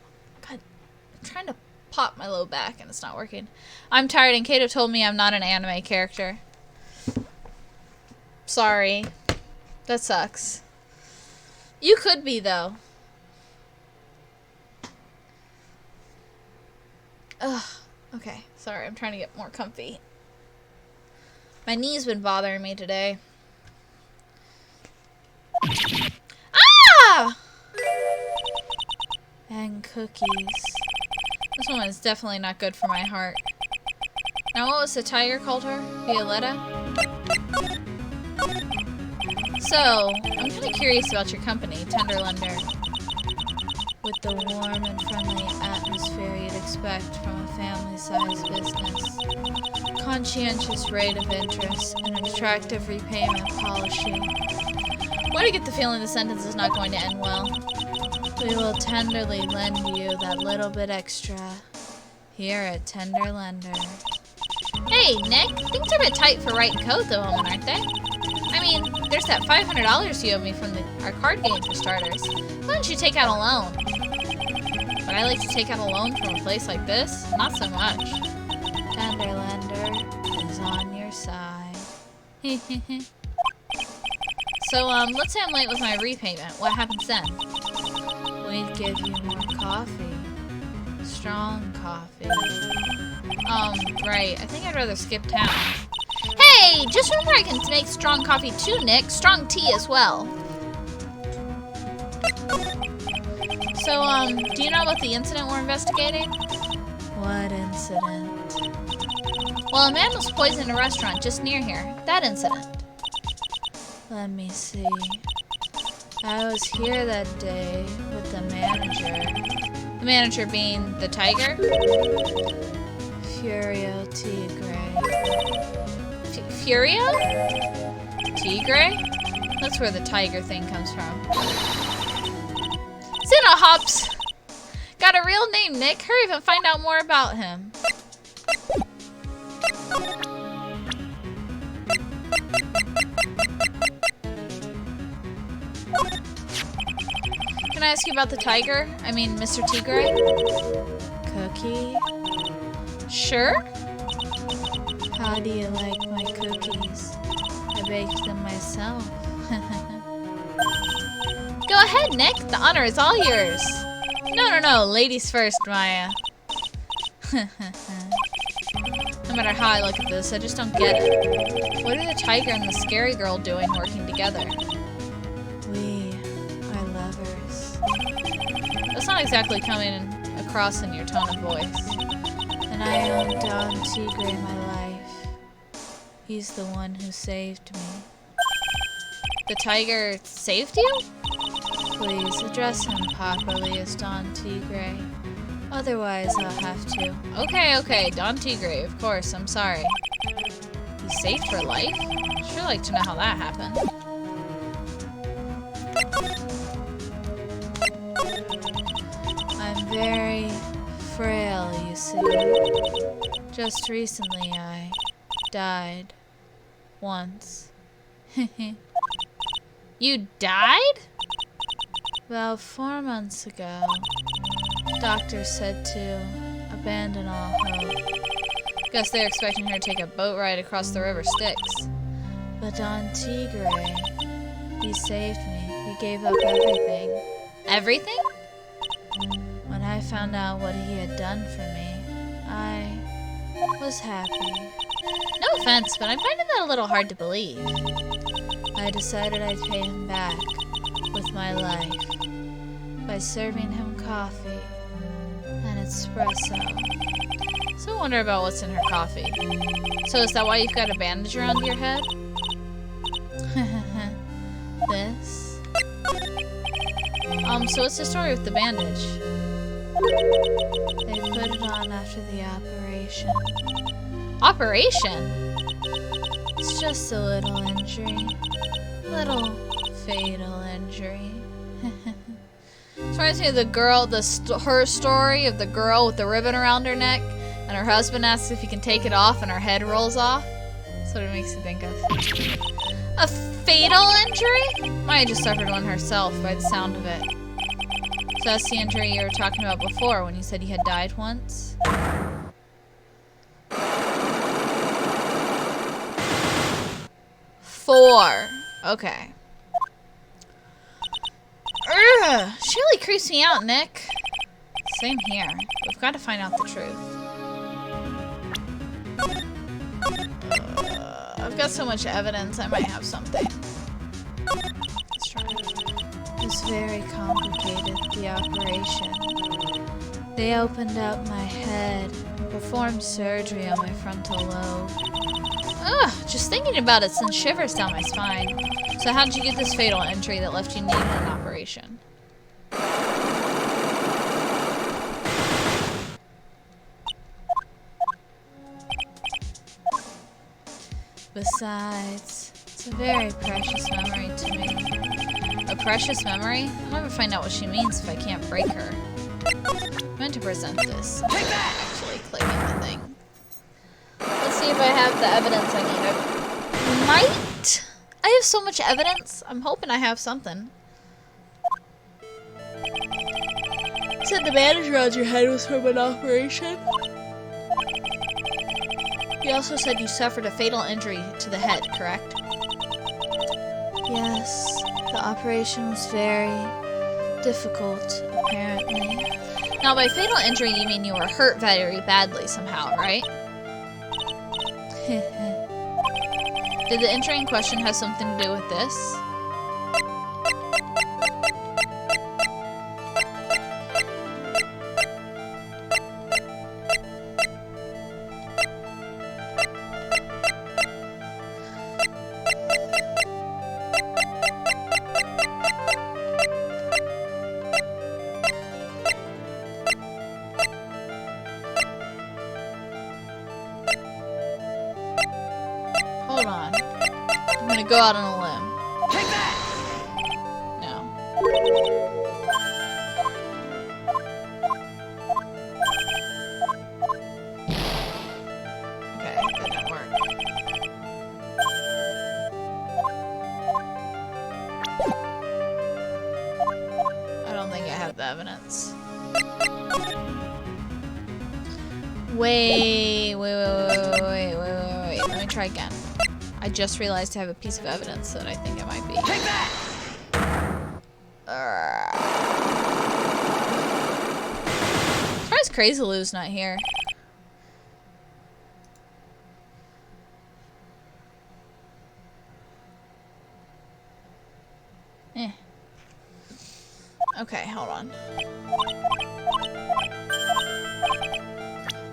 God, I'm trying to pop my low back and it's not working. I'm tired and Kato told me I'm not an anime character. Sorry. That sucks. You could be, though. Ugh. Okay, sorry, I'm trying to get more comfy. My knee's been bothering me today. Ah! And cookies. This one is definitely not good for my heart. Now, what was the tiger called her? Violetta? So, I'm kind of curious about your company, Tenderlender. With the warm and friendly atmosphere you'd expect from a family-sized business. Conscientious rate of interest and an attractive repayment policy. Why do I get the feeling the sentence is not going to end well? We will tenderly lend you that little bit extra here at Tenderlender. Hey, Nick, things are a bit tight for Wright and Co. at the moment, aren't they? I mean, there's that $500 you owe me from our card game for starters. Why don't you take out a loan? Would I like to take out a loan from a place like this? Not so much. Tenderlender is on your side. So, let's say I'm late with my repayment. What happens then? We'd give you more coffee. Strong coffee. Right. I think I'd rather skip town. Hey! Just remember I can make strong coffee too, Nick. Strong tea as well. So, do you know about the incident we're investigating? What incident? Well, a man was poisoned in a restaurant just near here. That incident. Let me see. I was here that day with the manager. The manager being the tiger? Furio Tigre. Furio? Tigre? That's where the tiger thing comes from. Zena Hops! Got a real name, Nick. Hurry up and find out more about him. ask you about the tiger? I mean, Mr. Tigre? Cookie? Sure? How do you like my cookies? I baked them myself. Go ahead, Nick. The honor is all yours. No. Ladies first, Maya. No matter how I look at this, I just don't get it. What are the tiger and the scary girl doing working together? We are lovers. That's not exactly coming across in your tone of voice. And I owe Don Tigre my life. He's the one who saved me. The tiger saved you? Please address him properly as Don Tigre. Otherwise, I'll have to. Okay, Don Tigre, of course, I'm sorry. You saved her life? I'd sure like to know how that happened. I'm very frail, you see. Just recently, I died. Once. You died? About 4 months ago. Doctor said to abandon all hope. Guess they're expecting her to take a boat ride across the river Styx. But Don Tigre, he saved me. He gave up everything. Everything? When I found out what he had done for me, I was happy. No offense, but I'm finding that a little hard to believe. I decided I'd pay him back with my life by serving him coffee and espresso. So I wonder about what's in her coffee. So is that why you've got a bandage around your head? This? So what's the story with the bandage? They put it on after the operation. Operation? It's just a little injury. Little fatal injury. This reminds me of the girl, her story of the girl with the ribbon around her neck, and her husband asks if he can take it off, and her head rolls off. That's what it makes you think of. A fatal injury? Maya just suffered one herself by the sound of it. So that's the injury you were talking about before when you said you had died once? Four. Okay. Ugh, she really creeps me out, Nick. Same here. We've got to find out the truth. I've got so much evidence, I might have something. Let's try. It was very complicated, the operation. They opened up my head and performed surgery on my frontal lobe. Ugh, just thinking about it sends shivers down my spine. So how did you get this fatal injury that left you needing an operation? Besides, it's a very precious memory to me. A precious memory? I'll never find out what she means if I can't break her. I meant to present this. Actually clicking the thing. Let's see if I have the evidence I need. I might? I have so much evidence. I'm hoping I have something. You said the bandage around your head was from an operation? You also said you suffered a fatal injury to the head, correct? Yes, the operation was very difficult, apparently. Now, by fatal injury, you mean you were hurt very badly somehow, right? Did the injury in question have something to do with this? Hold on. I'm gonna go out on a limb. Take that! No. Okay, that didn't work. I don't think Wait. Let me try again. I just realized I have a piece of evidence that I think it might be. Take that! Surprised Crazy Lou's not here. Okay, hold on.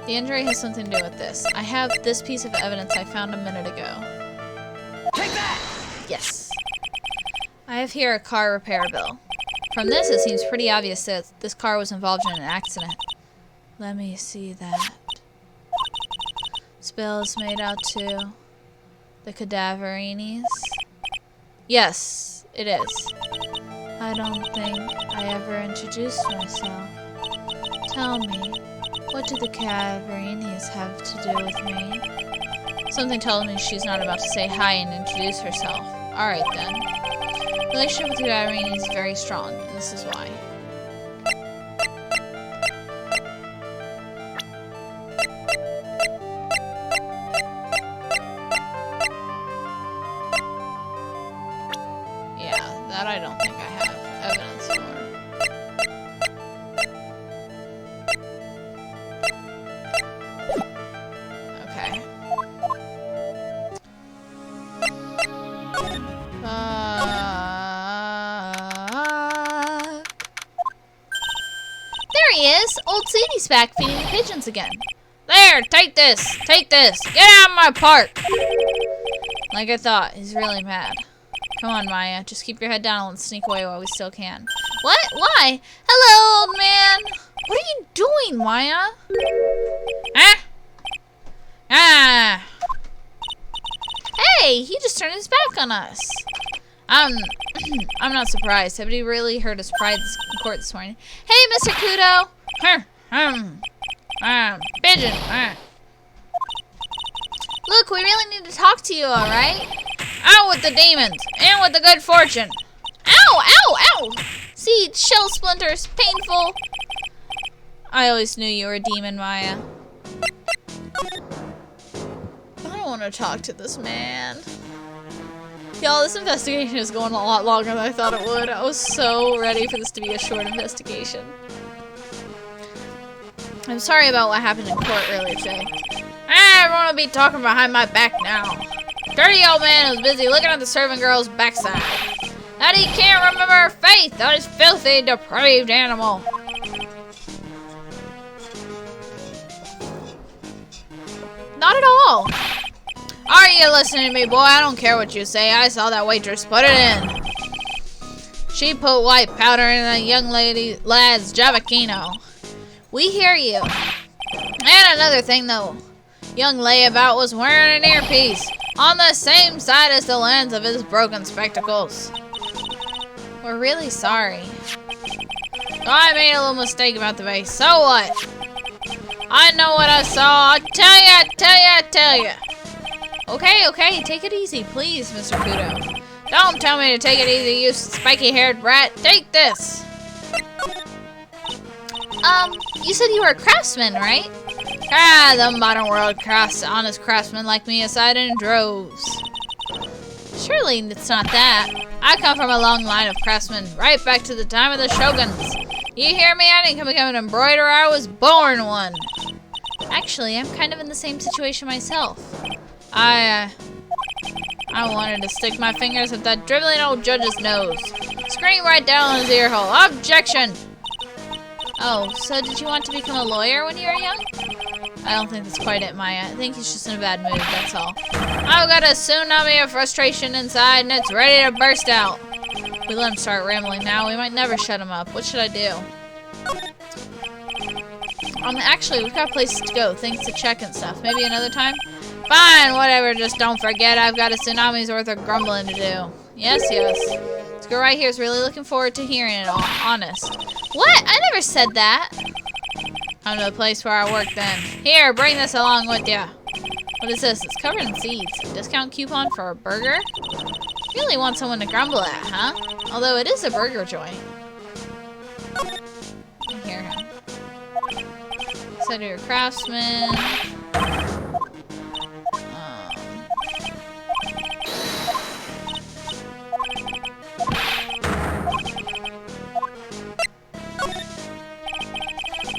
The injury has something to do with this. I have this piece of evidence I found a minute ago. Take that! Yes. I have here a car repair bill. From this, it seems pretty obvious that this car was involved in an accident. Let me see that. This bill is made out to the Cadaverinis. Yes, it is. I don't think I ever introduced myself. Tell me, what do the Cadaverinis have to do with me? Something tells me she's not about to say hi and introduce herself. Alright then. The relationship with the Cadaverini is very strong, and this is why. Yeah, that I don't think I have evidence for. Okay. There he is! Old Seady's back feeding the pigeons again. There! Take this! Take this! Get out of my park! Like I thought, he's really mad. Come on, Maya. Just keep your head down and let's sneak away while we still can. What? Why? Hello, old man! What are you doing, Maya? Huh? Ah! Hey! He just turned his back on us. I'm not surprised. Somebody really hurt his pride in court this morning. Hey, Mr. Kudo! Pigeon! Look, we really need to talk to you, alright? Out with the demons! In with the good fortune! Ow! Ow! Ow! See, shell splinters. Painful. I always knew you were a demon, Maya. I don't want to talk to this man. Y'all, this investigation is going a lot longer than I thought it would. I was so ready for this to be a short investigation. I'm sorry about what happened in court earlier today. I don't want to be talking behind my back now. Dirty old man was busy looking at the servant girl's backside. That he can't remember her faith. That is filthy, depraved animal. Not at all. Are you listening to me, boy? I don't care what you say. I saw that waitress put it in. She put white powder in a young lad's javakino. We hear you. And another thing, though. Young layabout was wearing an earpiece on the same side as the lens of his broken spectacles. We're really sorry. I made a little mistake about the vase. So what? I know what I saw. I tell you. Okay, take it easy, please, Mr. Kudo. Don't tell me to take it easy, you spiky-haired brat. Take this. You said you were a craftsman, right? The modern world casts honest craftsmen like me aside in droves. Surely it's not that. I come from a long line of craftsmen, right back to the time of the shoguns. You hear me? I didn't become an embroiderer, I was born one. Actually, I'm kind of in the same situation myself. I wanted to stick my fingers at that dribbling old judge's nose. Scream right down in his ear hole. Objection! Oh, so did you want to become a lawyer when you were young? I don't think that's quite it, Maya. I think he's just in a bad mood, that's all. I've got a tsunami of frustration inside and it's ready to burst out. If we let him start rambling now, we might never shut him up. What should I do? Actually, we've got places to go, things to check and stuff. Maybe another time? Fine, whatever, just don't forget I've got a tsunami's worth of grumbling to do. Yes. This girl right here is really looking forward to hearing it all, honest. What? I never said that. Come to the place where I work then. Here, bring this along with ya. What is this? It's covered in seeds. A discount coupon for a burger? Really want someone to grumble at, huh? Although it is a burger joint. I hear him. Backside of your craftsman.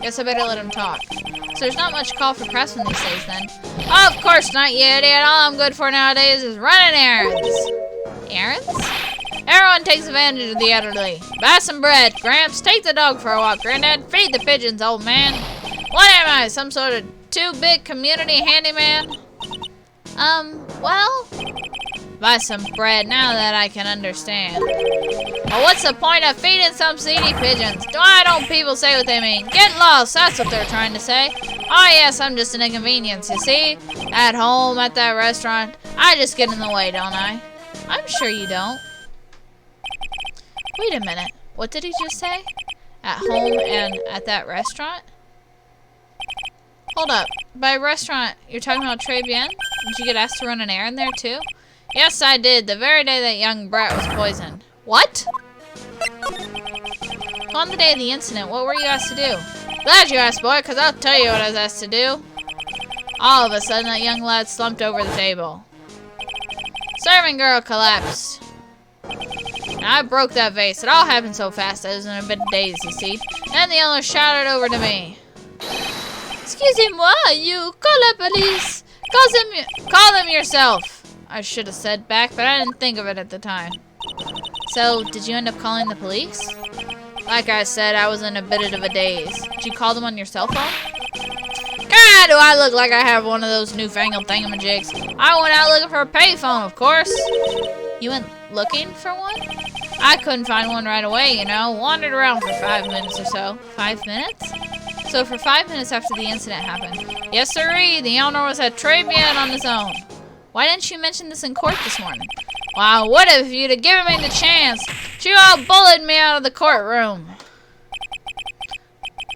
Guess I better let him talk. So there's not much call for craftsmen these days then. Of course not, you idiot. All I'm good for nowadays is running errands. Errands? Everyone takes advantage of the elderly. Buy some bread. Gramps, take the dog for a walk. Granddad, feed the pigeons, old man. What am I, some sort of too-big community handyman? Well... Buy some bread now that I can understand. Well, what's the point of feeding some seedy pigeons? Why don't people say what they mean? Get lost, that's what they're trying to say. Oh yes, I'm just an inconvenience, you see? At home, at that restaurant, I just get in the way, don't I? I'm sure you don't. Wait a minute, what did he just say? At home and at that restaurant? Hold up, by restaurant, you're talking about Tribulations? Did you get asked to run an errand there too? Yes, I did, the very day that young brat was poisoned. What? On the day of the incident, what were you asked to do? Glad you asked, boy, because I'll tell you what I was asked to do. All of a sudden, that young lad slumped over the table. Serving girl collapsed. Now, I broke that vase. It all happened so fast, I was in a bit dazed, you see. Then the owner shouted over to me. Excusez-moi, you call la police. Call them yourself. I should have said back, but I didn't think of it at the time. So, did you end up calling the police? Like I said, I was in a bit of a daze. Did you call them on your cell phone? God, do I look like I have one of those newfangled thingamajigs. I went out looking for a payphone, of course. You went looking for one? I couldn't find one right away, you know. Wandered around for 5 minutes or so. 5 minutes? So for 5 minutes after the incident happened. Yes, sirree, the owner was at Tribulations on his own. Why didn't you mention this in court this morning? Well, I would have if you'd have given me the chance. But you all bullied me out of the courtroom.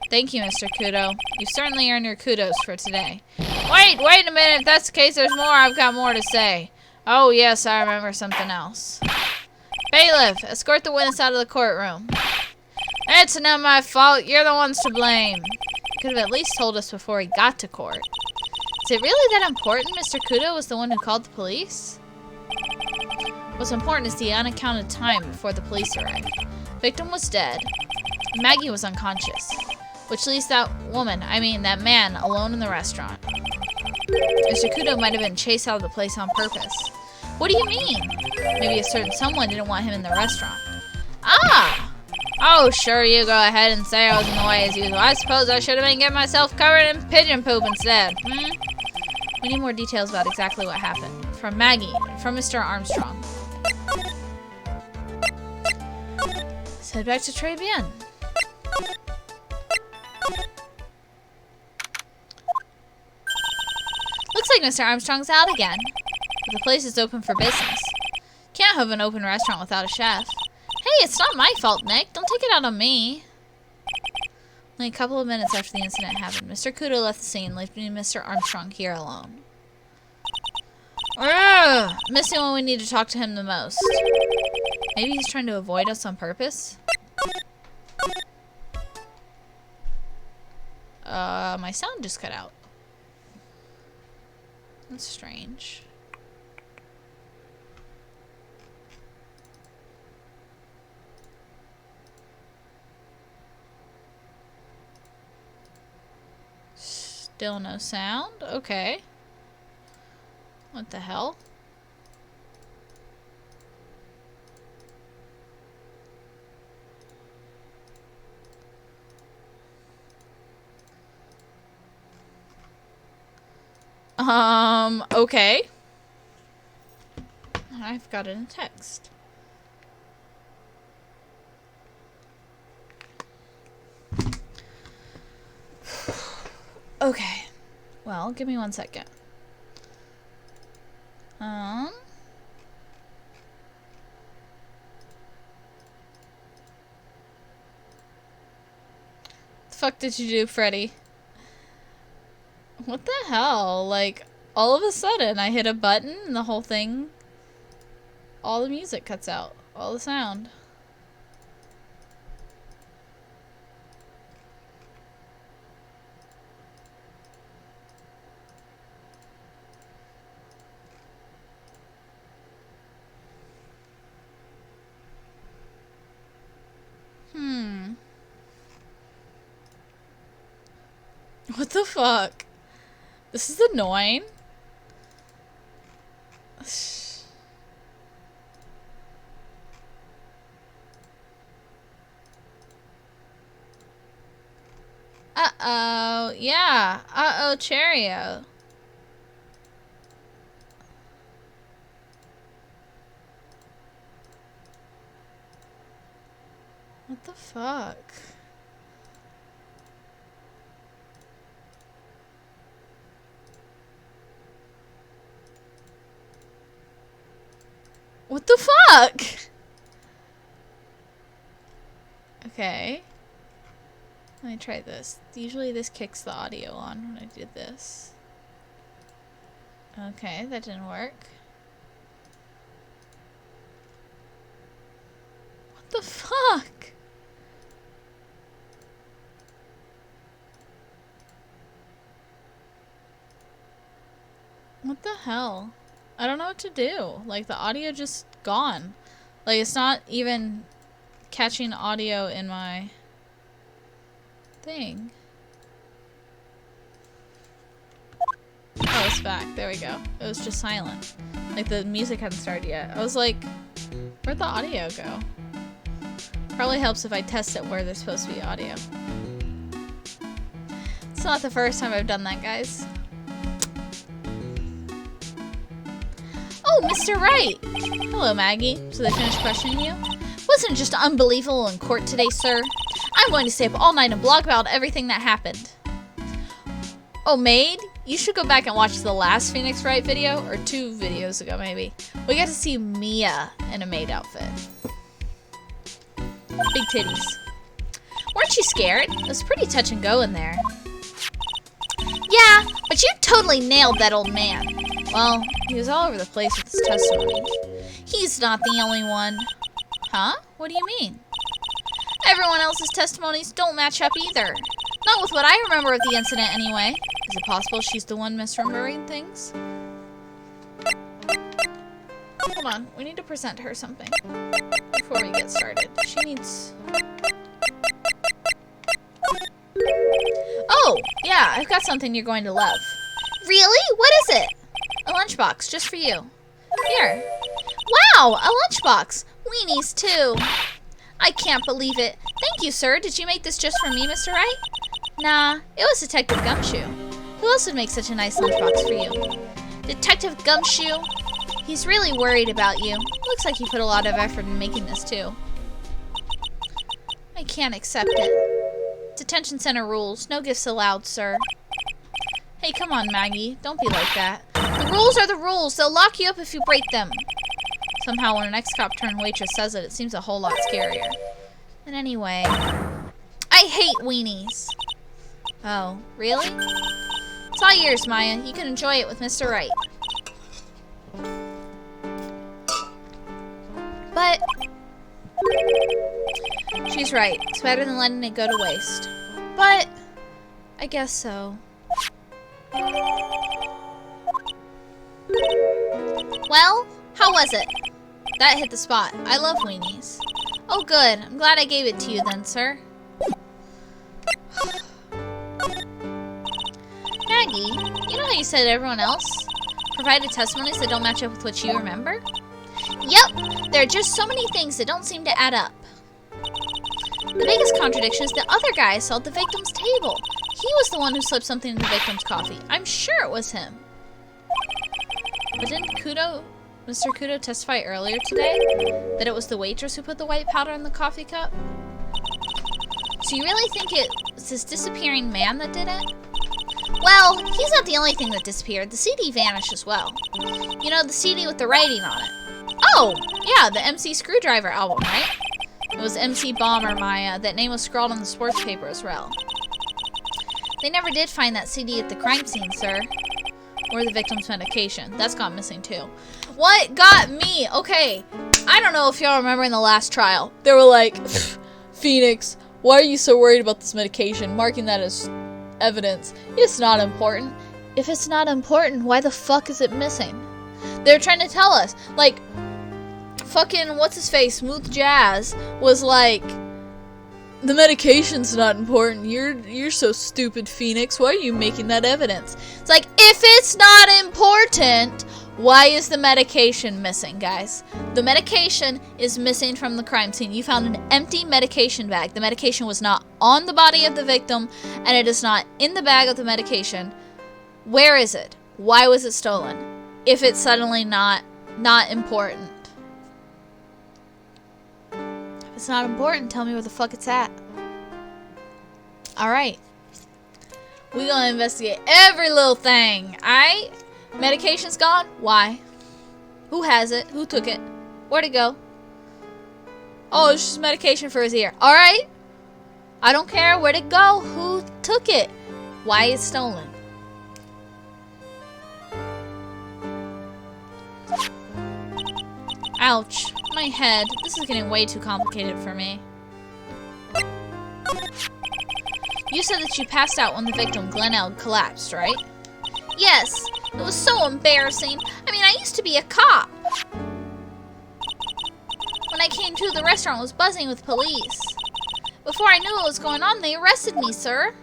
Thank you, Mr. Kudo. You certainly earned your kudos for today. Wait a minute. If that's the case, there's more. I've got more to say. Oh, yes, I remember something else. Bailiff, escort the witness out of the courtroom. It's not my fault. You're the ones to blame. You could have at least told us before he got to court. Is it really that important Mr. Kudo was the one who called the police? What's important is the unaccounted time before the police arrived. Victim was dead. Maggie was unconscious. Which leaves that man, alone in the restaurant. Mr. Kudo might have been chased out of the place on purpose. What do you mean? Maybe a certain someone didn't want him in the restaurant. Ah! Oh, sure, you go ahead and say I was in the way as usual. I suppose I should have been getting myself covered in pigeon poop instead. We need more details about exactly what happened. From Maggie, from Mr. Armstrong. Let's head back to Tribulations. Looks like Mr. Armstrong's out again. But the place is open for business. Can't have an open restaurant without a chef. Hey, it's not my fault, Nick. Don't take it out on me. Only a couple of minutes after the incident happened, Mr. Kudo left the scene, leaving Mr. Armstrong here alone. Ugh, missing when we need to talk to him the most. Maybe he's trying to avoid us on purpose? My sound just cut out. That's strange. Still no sound? Okay. What the hell? Okay. I've got it in text. Okay. Well, give me 1 second. The fuck did you do, Freddy? What the hell? Like, all of a sudden, I hit a button and the whole thing, all the music cuts out. All the sound. What the fuck? This is annoying. Uh-oh. Yeah. Uh-oh, Cheerio. What the fuck? What the fuck? Okay. Let me try this. Usually this kicks the audio on when I did this. Okay, that didn't work. What the fuck? What the hell? I don't know what to do. Like, the audio just gone. Like, it's not even catching audio in my thing. Oh, it's back. There we go. It was just silent. Like, the music hadn't started yet. I was like, where'd the audio go? Probably helps if I test it where there's supposed to be audio. It's not the first time I've done that, guys. Oh, Mr. Wright! Hello, Maggie. So they finished questioning you? Wasn't it just unbelievable in court today, sir? I'm going to stay up all night and blog about everything that happened. Oh, maid? You should go back and watch the last Phoenix Wright video, or 2 videos ago, maybe. We got to see Mia in a maid outfit. Big titties. Weren't you scared? It was pretty touch and go in there. Yeah, but you totally nailed that old man. Well, he was all over the place with his testimony. He's not the only one. Huh? What do you mean? Everyone else's testimonies don't match up either. Not with what I remember of the incident, anyway. Is it possible she's the one misremembering things? Hold on, we need to present her something before we get started. She needs... Oh, yeah, I've got something you're going to love. Really? What is it? A lunchbox, just for you. Here. Wow, a lunchbox. Weenies, too. I can't believe it. Thank you, sir. Did you make this just for me, Mr. Wright? Nah, it was Detective Gumshoe. Who else would make such a nice lunchbox for you? Detective Gumshoe? He's really worried about you. Looks like he put a lot of effort in making this, too. I can't accept it. Detention center rules. No gifts allowed, sir. Hey, come on, Maggie. Don't be like that. The rules are the rules. They'll lock you up if you break them. Somehow, when an ex-cop turned waitress says it, it seems a whole lot scarier. And anyway... I hate weenies. Oh, really? It's all yours, Maya. You can enjoy it with Mr. Wright. But... she's right. It's better than letting it go to waste. But... I guess so. Well, how was it? That hit the spot. I love weenies. Oh, good. I'm glad I gave it to you then, sir. Maggie, you know how you said everyone else provided testimonies that don't match up with what you remember? Yep, there are just so many things that don't seem to add up. The biggest contradiction is the other guy I saw at the victim's table. He was the one who slipped something in the victim's coffee. I'm sure it was him. But didn't Mr. Kudo testify earlier today that it was the waitress who put the white powder in the coffee cup? So you really think it was this disappearing man that did it? Well, he's not the only thing that disappeared. The CD vanished as well. You know, the CD with the writing on it. Oh, yeah, the MC Screwdriver album, right? It was MC Bomber, Maya. That name was scrawled on the sports paper as well. They never did find that CD at the crime scene, sir. Or the victim's medication. That's gone missing, too. What got me? Okay, I don't know if y'all remember in the last trial. They were like, Phoenix, why are you so worried about this medication? Marking that as evidence. It's not important. If it's not important, why the fuck is it missing? They're trying to tell us. Like, fucking, what's his face? Smooth Jazz was like, The medication's not important. You're so stupid, Phoenix. Why are you making that evidence? It's like, if it's not important, why is the medication missing, guys? The medication is missing from the crime scene. You found an empty medication bag. The medication was not on the body of the victim, and it is not in the bag of the medication. Where is it? Why was it stolen? If it's suddenly not important. If it's not important, tell me where the fuck it's at. Alright. We gonna investigate every little thing. Alright? Medication's gone? Why? Who has it? Who took it? Where'd it go? Oh, it's just medication for his ear. Alright. I don't care. Where'd it go? Who took it? Why it's stolen? Ouch. My head. This is getting way too complicated for me. You said that you passed out when the victim, Glenelg, collapsed, right? Yes. It was so embarrassing. I mean, I used to be a cop. When I came to, the restaurant was buzzing with police. Before I knew what was going on, they arrested me, sir.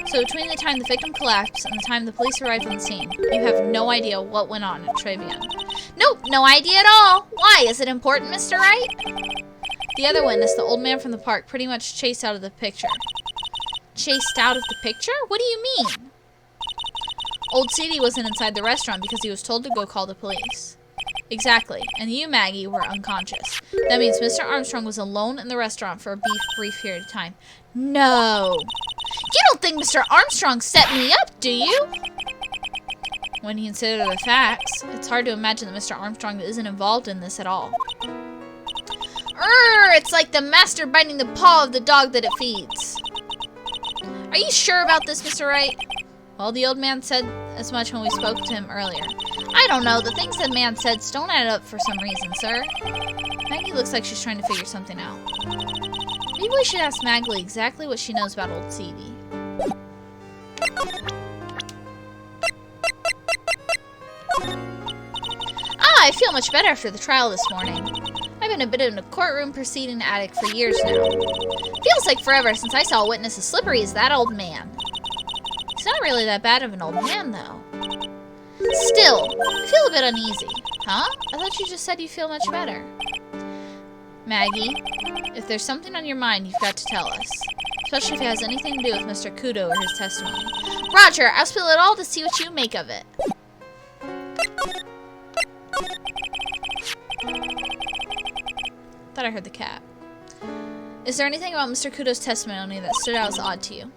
So between the time the victim collapsed and the time the police arrived on the scene, you have no idea what went on at Tribulations. Nope, no idea at all. Why? Is it important, Mr. Wright? The other witness, the old man from the park, pretty much chased out of the picture. Chased out of the picture? What do you mean? Old Seedy wasn't inside the restaurant because he was told to go call the police. Exactly. And you, Maggie, were unconscious. That means Mr. Armstrong was alone in the restaurant for a brief period of time. No. You don't think Mr. Armstrong set me up, do you? When you consider the facts, it's hard to imagine that Mr. Armstrong isn't involved in this at all. It's like the master biting the paw of the dog that it feeds. Are you sure about this, Mr. Wright? Well, the old man said as much when we spoke to him earlier. I don't know. The things that man said don't add up for some reason, sir. Maggie looks like she's trying to figure something out. Maybe we should ask Maggie exactly what she knows about old Seedy. I feel much better after the trial this morning. I've been a bit in a courtroom proceeding addict for years now. Feels like forever since I saw a witness as slippery as that old man. He's not really that bad of an old man, though. Still, I feel a bit uneasy. Huh? I thought you just said you feel much better. Maggie, if there's something on your mind, you've got to tell us. Especially if it has anything to do with Mr. Kudo or his testimony. Roger, I'll spill it all to see what you make of it. Thought I heard the cat. Is there anything about Mr. Kudo's testimony that stood out as odd to you?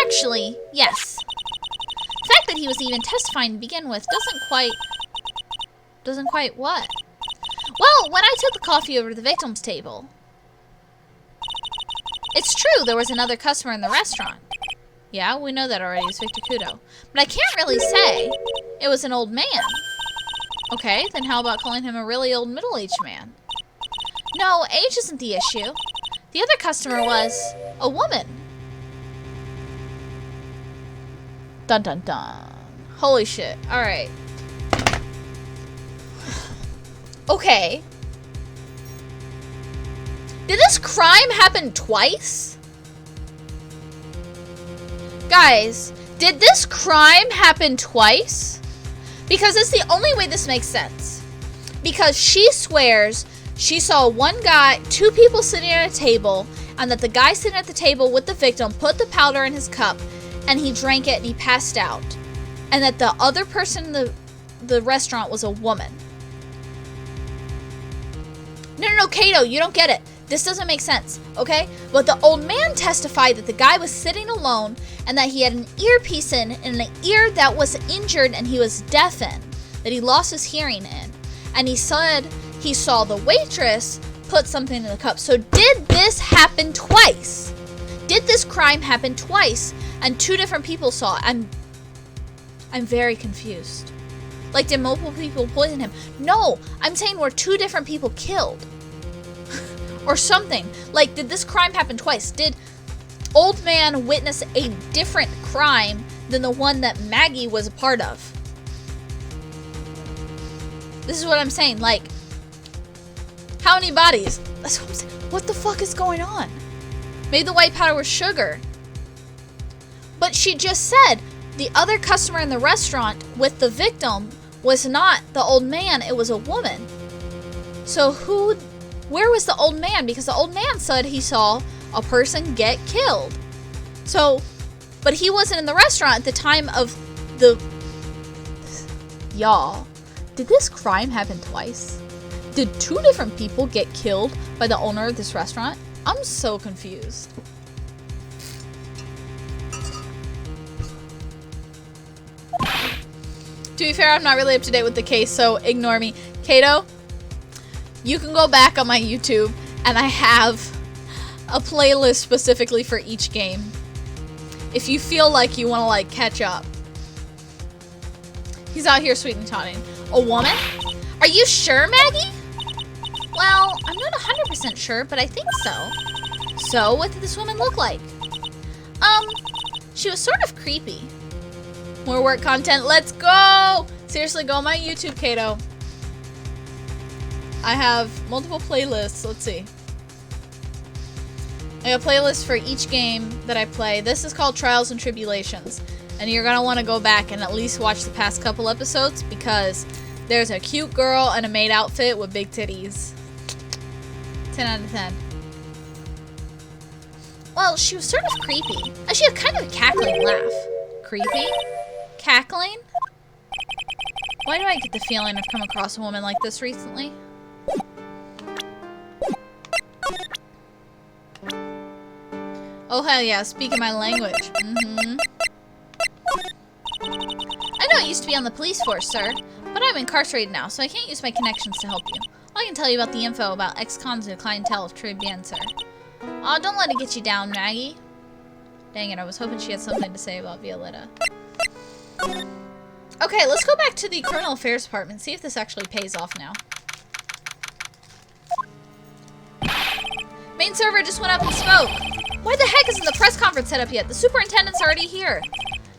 Actually, yes. The fact that he was even testifying to begin with doesn't quite what? Well, when I took the coffee over to the victim's table. It's true there was another customer in the restaurant. Yeah, we know that already. It was Victor Kudo. But I can't really say it was an old man. Okay, then how about calling him a really old middle-aged man? No, age isn't the issue. The other customer was a woman. Dun dun dun. Holy shit. Alright. Okay. Did this crime happen twice? Guys, did this crime happen twice? Because it's the only way this makes sense. Because she swears she saw two people sitting at a table, and that the guy sitting at the table with the victim put the powder in his cup, and he drank it and he passed out. And that the other person in the restaurant was a woman. No, Kato, you don't get it. This doesn't make sense, okay? But the old man testified that the guy was sitting alone and that he had an earpiece in and an ear that was injured and he was deaf in, that he lost his hearing in. And he said he saw the waitress put something in the cup. So did this happen twice? Did this crime happen twice and two different people saw it? I'm very confused. Like, did multiple people poison him? No, I'm saying were two different people killed. Or something. Like, did this crime happen twice? Did old man witness a different crime than the one that Maggie was a part of? This is what I'm saying. Like, how many bodies? That's what I'm saying. What the fuck is going on? Maybe the white powder was sugar. But she just said the other customer in the restaurant with the victim was not the old man, it was a woman. So where was the old man? Because the old man said he saw a person get killed. So, but he wasn't in the restaurant at the time of the... Y'all, did this crime happen twice? Did 2 different people get killed by the owner of this restaurant? I'm so confused. To be fair, I'm not really up to date with the case, so ignore me. Kato, you can go back on my YouTube, and I have a playlist specifically for each game. If you feel like you want to, like, catch up. He's out here sweet and taunting. A woman? Are you sure, Maggie? Well, I'm not 100% sure, but I think so. So, what did this woman look like? She was sort of creepy. More work content, let's go! Seriously, go on my YouTube, Kato. I have multiple playlists, let's see. I have a playlist for each game that I play. This is called Trials and Tribulations. And you're gonna wanna go back and at least watch the past couple episodes because there's a cute girl in a maid outfit with big titties. 10 out of 10. Well, she was sort of creepy. She had kind of a cackling laugh. Creepy? Cackling? Why do I get the feeling I've come across a woman like this recently? Oh hell yeah, speaking my language. I know I used to be on the police force, sir, but I'm incarcerated now, so I can't use my connections to help you. I can tell you about the info about ex-cons and clientele of Tribulations, sir. Aw, don't let it get you down, Maggie. Dang it, I was hoping she had something to say about Violetta. Okay, let's go back to the Criminal Affairs Department, see if this actually pays off now. Main server just went up and spoke. Why the heck isn't the press conference set up yet? The superintendent's already here.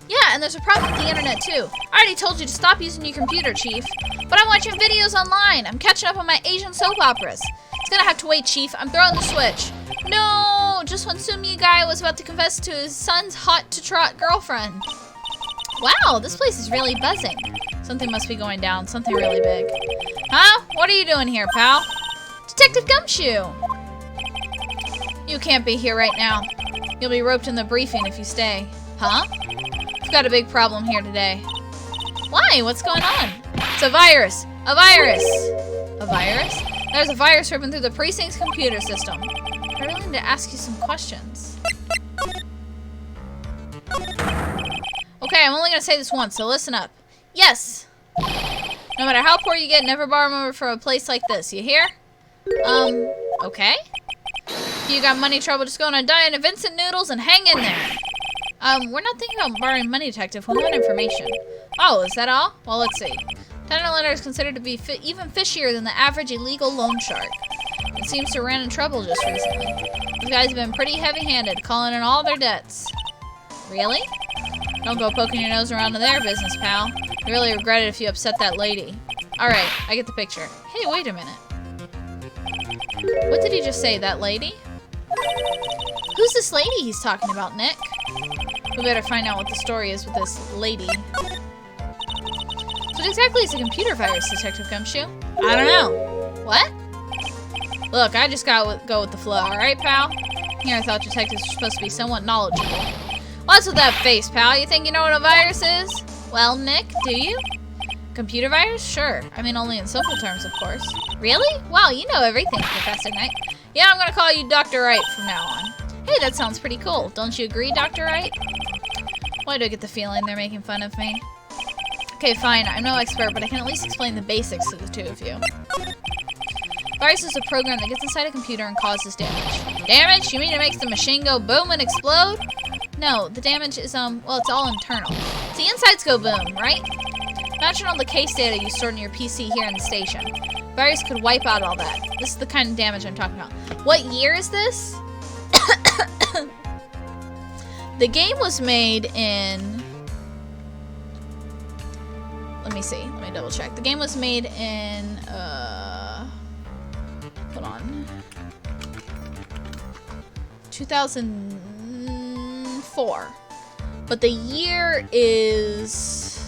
Yeah, and there's a problem with the internet too. I already told you to stop using your computer, Chief. But I'm watching videos online. I'm catching up on my Asian soap operas. It's gonna have to wait, Chief. I'm throwing the switch. No! Just when Sumi guy was about to confess to his son's hot-to-trot girlfriend. Wow, this place is really buzzing. Something must be going down. Something really big. Huh? What are you doing here, pal? Detective Gumshoe! You can't be here right now. You'll be roped in the briefing if you stay. Huh? We've got a big problem here today. Why? What's going on? It's a virus! A virus! A virus? There's a virus ripping through the precinct's computer system. I really need to ask you some questions. Okay, I'm only gonna say this once, so listen up. Yes! No matter how poor you get, never borrow money from a place like this, you hear? Okay. If you got money trouble, just go on a diet of Vincent noodles and hang in there. We're not thinking about borrowing money, Detective. We want information. Oh, is that all? Well, let's see. Tenant lender is considered to be even fishier than the average illegal loan shark. It seems to ran in trouble just recently. These guys have been pretty heavy-handed, calling in all their debts. Really? Don't go poking your nose around in their business, pal. I really regret it if you upset that lady. Alright, I get the picture. Hey, wait a minute. What did he just say, that lady? Who's this lady he's talking about, Nick? We better find out what the story is with this lady. So what exactly is a computer virus, Detective Gumshoe? I don't know. What? Look, I just gotta go with the flow, alright, pal? Here I thought detectives were supposed to be somewhat knowledgeable. What's with that face, pal? You think you know what a virus is? Well, Nick, do you? Computer virus? Sure. I mean, only in simple terms, of course. Really? Wow, you know everything, Professor Knight. Yeah, I'm gonna call you Dr. Wright from now on. Hey, that sounds pretty cool. Don't you agree, Dr. Wright? Why do I get the feeling they're making fun of me? Okay, fine. I'm no expert, but I can at least explain the basics to the two of you. Virus is a program that gets inside a computer and causes damage. Damage? You mean it makes the machine go boom and explode? No, the damage is, well, it's all internal. The insides go boom, right? Imagine all the case data you stored in your PC here in the station. Virus could wipe out all that. This is the kind of damage I'm talking about. What year is this? The game was made in... Let me see. Let me double check. The game was made in... Hold on. 2004. But the year is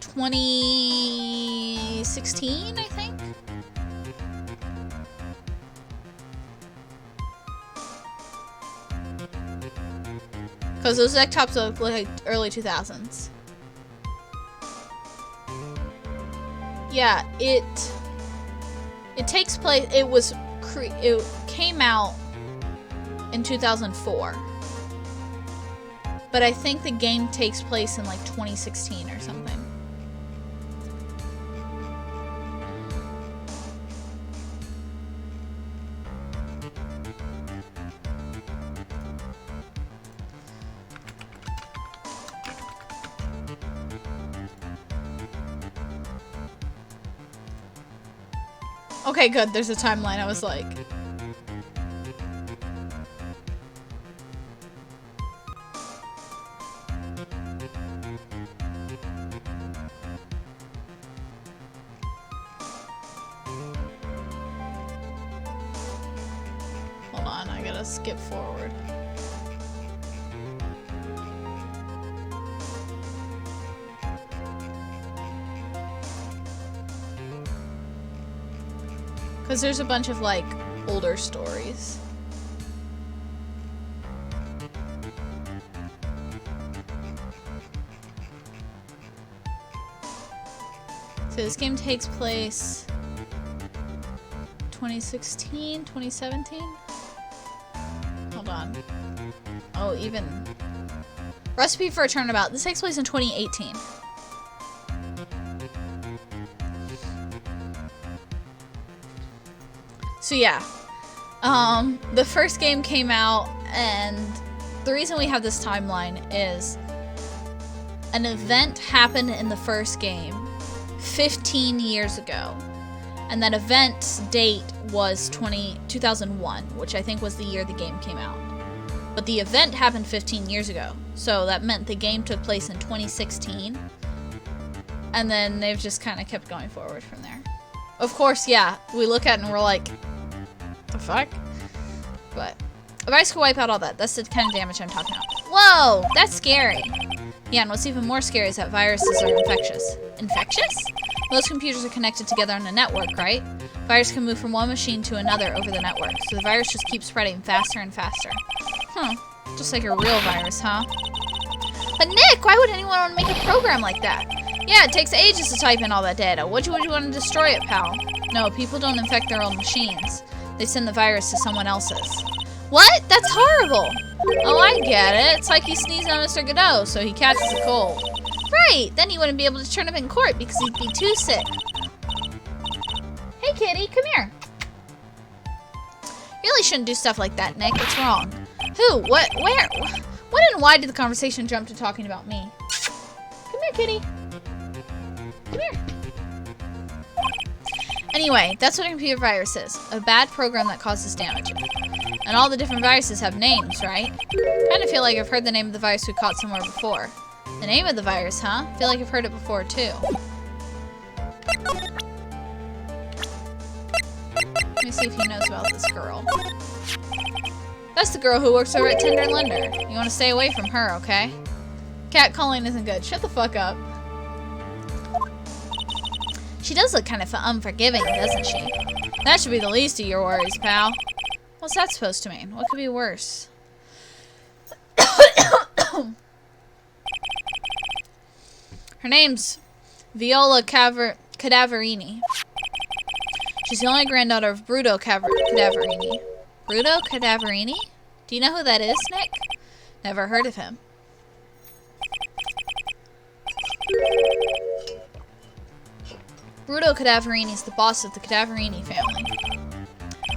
2016, I think. Because those deck tops look like early 2000s. Yeah, it takes place. It came out in 2004, but I think the game takes place in like 2016 or something. Okay, good. There's a timeline. I was like... Hold on, I gotta skip forward. Because there's a bunch of, like, older stories. So this game takes place 2016, 2017? Hold on. Oh, even... Recipe for a Turnabout. This takes place in 2018. So yeah, the first game came out, and the reason we have this timeline is an event happened in the first game 15 years ago, and that event's date was 2001, which I think was the year the game came out. But the event happened 15 years ago, so that meant the game took place in 2016, and then they've just kind of kept going forward from there. Of course, yeah, we look at it and we're like, the fuck? But a virus could wipe out all that. That's the kind of damage I'm talking about. Whoa, that's scary. Yeah, and what's even more scary is that viruses are infectious. Infectious? Most computers are connected together on a network, right? Virus can move from one machine to another over the network, so the virus just keeps spreading faster and faster. Just like a real virus, huh? But Nick, why would anyone want to make a program like that? Yeah, it takes ages to type in all that data. Would you want to destroy it, pal? No, people don't infect their own machines. They send the virus to someone else's. What? That's horrible! Oh, I get it. It's like you sneeze on Mr. Godot, so he catches a cold. Right! Then he wouldn't be able to turn up in court because he'd be too sick. Hey, kitty, come here. You really shouldn't do stuff like that, Nick. It's wrong. Who? What? Where? When and why did the conversation jump to talking about me? Come here, kitty. Come here. Anyway, that's what a computer virus is. A bad program that causes damage. And all the different viruses have names, right? Kind of feel like I've heard the name of the virus we caught somewhere before. The name of the virus, huh? Feel like I've heard it before, too. Let me see if he knows about this girl. That's the girl who works over at Tender Lender. You want to stay away from her, okay? Catcalling isn't good. Shut the fuck up. She does look kind of unforgiving, doesn't she? That should be the least of your worries, pal. What's that supposed to mean? What could be worse? Her name's Viola Cadaverini. She's the only granddaughter of Bruto Cadaverini. Bruto Cadaverini? Do you know who that is, Nick? Never heard of him. Bruto Cadaverini is the boss of the Cadaverini family.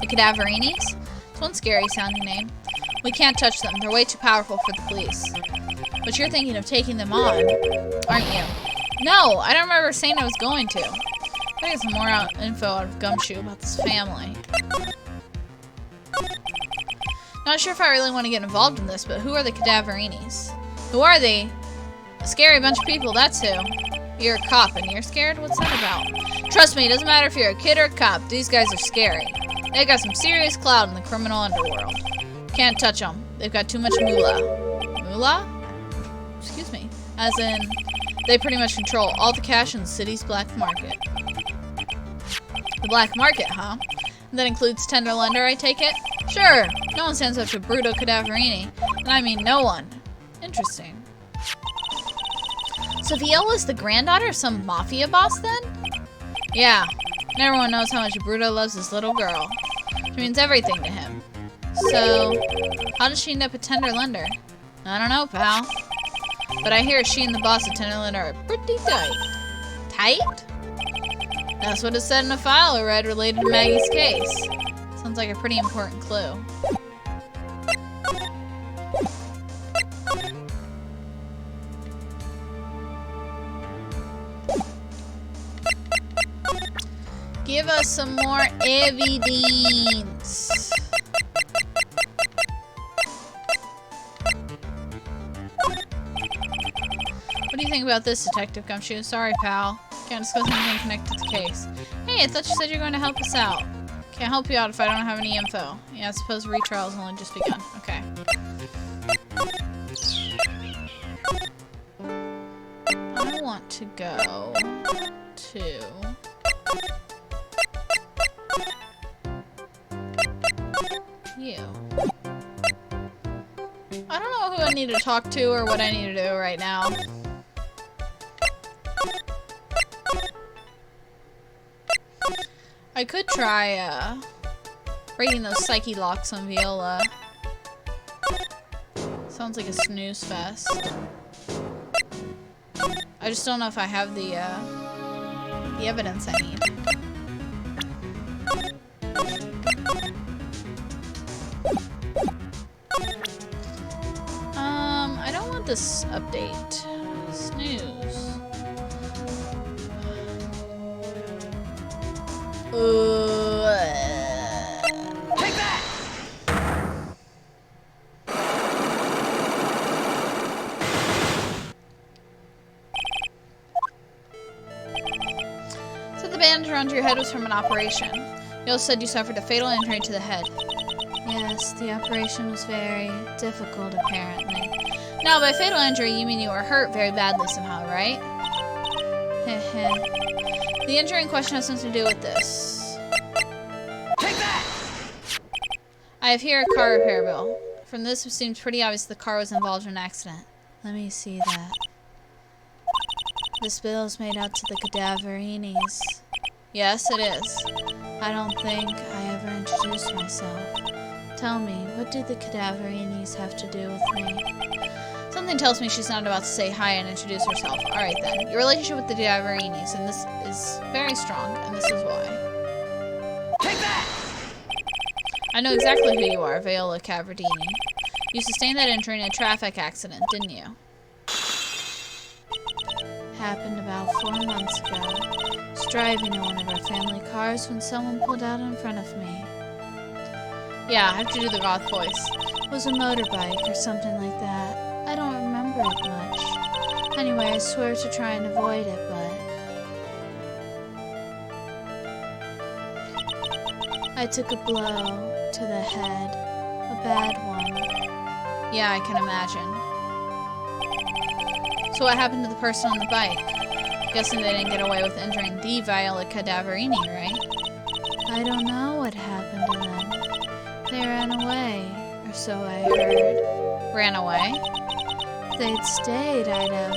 The Cadaverinis? It's one scary sounding name. We can't touch them. They're way too powerful for the police. But you're thinking of taking them on, aren't you? No, I don't remember saying I was going to. I gotta get some more info out of Gumshoe about this family. Not sure if I really want to get involved in this, but who are the Cadaverinis? Who are they? A scary bunch of people, that's who. You're a cop and you're scared? What's that about? Trust me, it doesn't matter if you're a kid or a cop. These guys are scary. They got some serious clout in the criminal underworld. Can't touch them. They've got too much moolah. Moolah? Excuse me. As in, they pretty much control all the cash in the city's black market. The black market, huh? That includes Tenderlender, I take it? Sure. No one stands up to Bruto Cadaverini. And I mean no one. Interesting. So Viola's the granddaughter of some mafia boss then? Yeah. And everyone knows how much Bruto loves his little girl. She means everything to him. So, how does she end up a Tenderlender? I don't know, pal. But I hear she and the boss of Tenderlender are pretty tight. Tight? That's what it said in a file I read related to Maggie's case. Sounds like a pretty important clue. Give us some more evidence. What do you think about this, Detective Gumshoe? Sorry, pal. Can't discuss anything connected to the case. Hey, I thought you said you were going to help us out. Can't help you out if I don't have any info. Yeah, I suppose retrial's only just begun. Okay. I want to go to... you. I don't know who I need to talk to or what I need to do right now. I could try, rating those psyche locks on Viola. Sounds like a snooze fest. I just don't know if I have the evidence I need. I don't want this update. Snooze. Take that! So the bandage around your head was from an operation. You also said you suffered a fatal injury to the head. Yes, the operation was very difficult, apparently. Now, by fatal injury, you mean you were hurt very badly somehow, right? Heh. The injury in question has something to do with this. Take that! I have here a car repair bill. From this, it seems pretty obvious the car was involved in an accident. Let me see that. This bill is made out to the Cadaverinis. Yes, it is. I don't think I ever introduced myself. Tell me, what do the Cadaverinis have to do with me? Something tells me she's not about to say hi and introduce herself. Alright then. Your relationship with the Cadaverinis, and this is very strong, and this is why. Take that! I know exactly who you are, Viola Cavardini. You sustained that injury in a traffic accident, didn't you? Happened about 4 months ago. I was driving in one of our family cars when someone pulled out in front of me. Yeah, I have to do the goth voice. It was a motorbike or something like that. I don't remember it much. Anyway, I swear to try and avoid it, but... I took a blow to the head. A bad one. Yeah, I can imagine. So what happened to the person on the bike? Guessing they didn't get away with injuring the Viola Cadaverini, right? I don't know what happened to them. They ran away, or so I heard. Ran away? If they'd stayed, I'd have...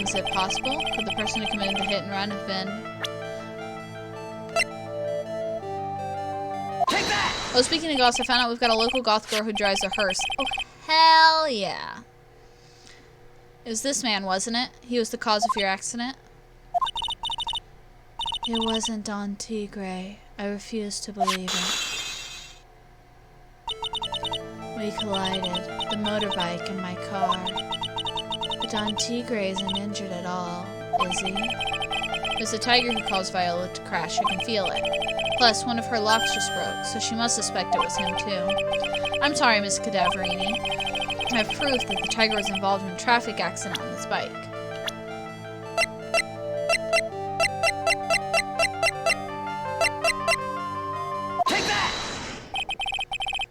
is it possible? Could the person who committed the hit and run have been... Take that! Oh, speaking of goths, I found out we've got a local goth girl who drives a hearse. Oh, hell yeah. It was this man, wasn't it? He was the cause of your accident? It wasn't Don Tigre. I refuse to believe it. We collided, the motorbike and my car. But Don Tigre isn't injured at all, is he? It was the tiger who caused Viola to crash. You can feel it. Plus, one of her locks just broke, so she must suspect it was him too. I'm sorry, Miss Cadaverini. I have proof that the tiger was involved in a traffic accident on this bike.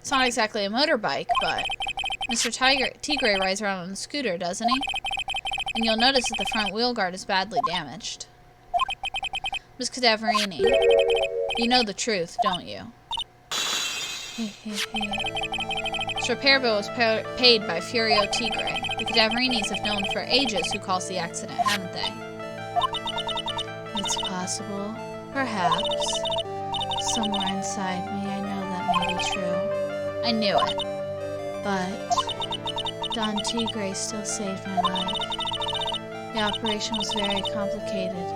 It's not exactly a motorbike, but Mr. Tigre rides around on a scooter, doesn't he? And you'll notice that the front wheel guard is badly damaged. Miss Cadaverini, you know the truth, don't you? This repair bill was paid by Furio Tigre. The Cadaverinis have known for ages who caused the accident, haven't they? It's possible. Perhaps. Somewhere inside me, I know that may be true. I knew it. But Don Tigre still saved my life. The operation was very complicated.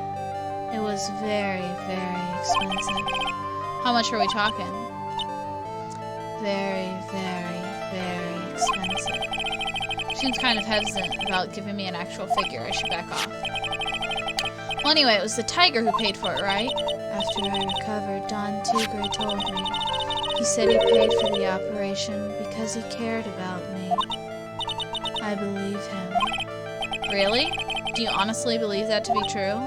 It was very, very expensive. How much are we talking? Very, very, very expensive. She seems kind of hesitant about giving me an actual figure. I should back off. Well, anyway, it was the tiger who paid for it, right? After I recovered, Don Tigre told me. He said he paid for the operation because he cared about me. I believe him. Really? Do you honestly believe that to be true?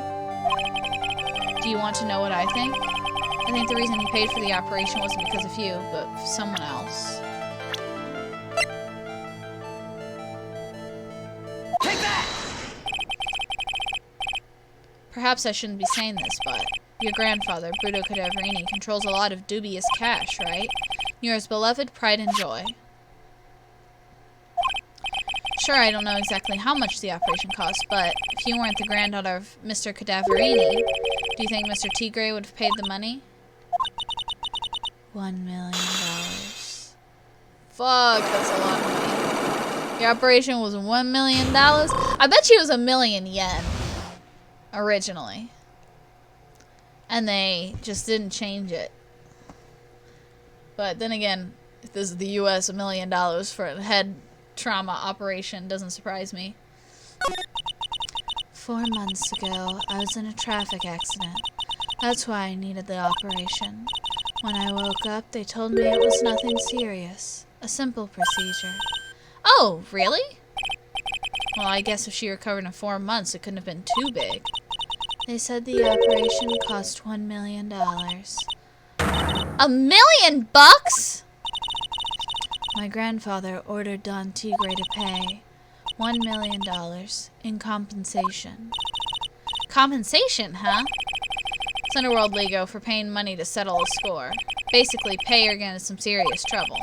Do you want to know what I think? I think the reason he paid for the operation wasn't because of you, but for someone else. Take that! Perhaps I shouldn't be saying this, but your grandfather, Bruto Cadaverini, controls a lot of dubious cash, right? You're his beloved pride and joy. Sure, I don't know exactly how much the operation cost, but if you weren't the granddaughter of Mr. Cadaverini, do you think Mr. Tigre would have paid the money? $1 million. Fuck, that's a lot of money. The operation was $1 million? I bet you it was 1,000,000 yen. Originally. And they just didn't change it. But then again, if this is the US, $1 million for a head trauma operation doesn't surprise me. 4 months ago, I was in a traffic accident. That's why I needed the operation. When I woke up, they told me it was nothing serious. A simple procedure. Oh, really? Well, I guess if she recovered in 4 months, it couldn't have been too big. They said the operation cost $1 million. $1 million bucks? My grandfather ordered Don Tigre to pay $1 million in compensation. Compensation, huh? It's underworld lingo for paying money to settle a score. Basically, pay or get into some serious trouble.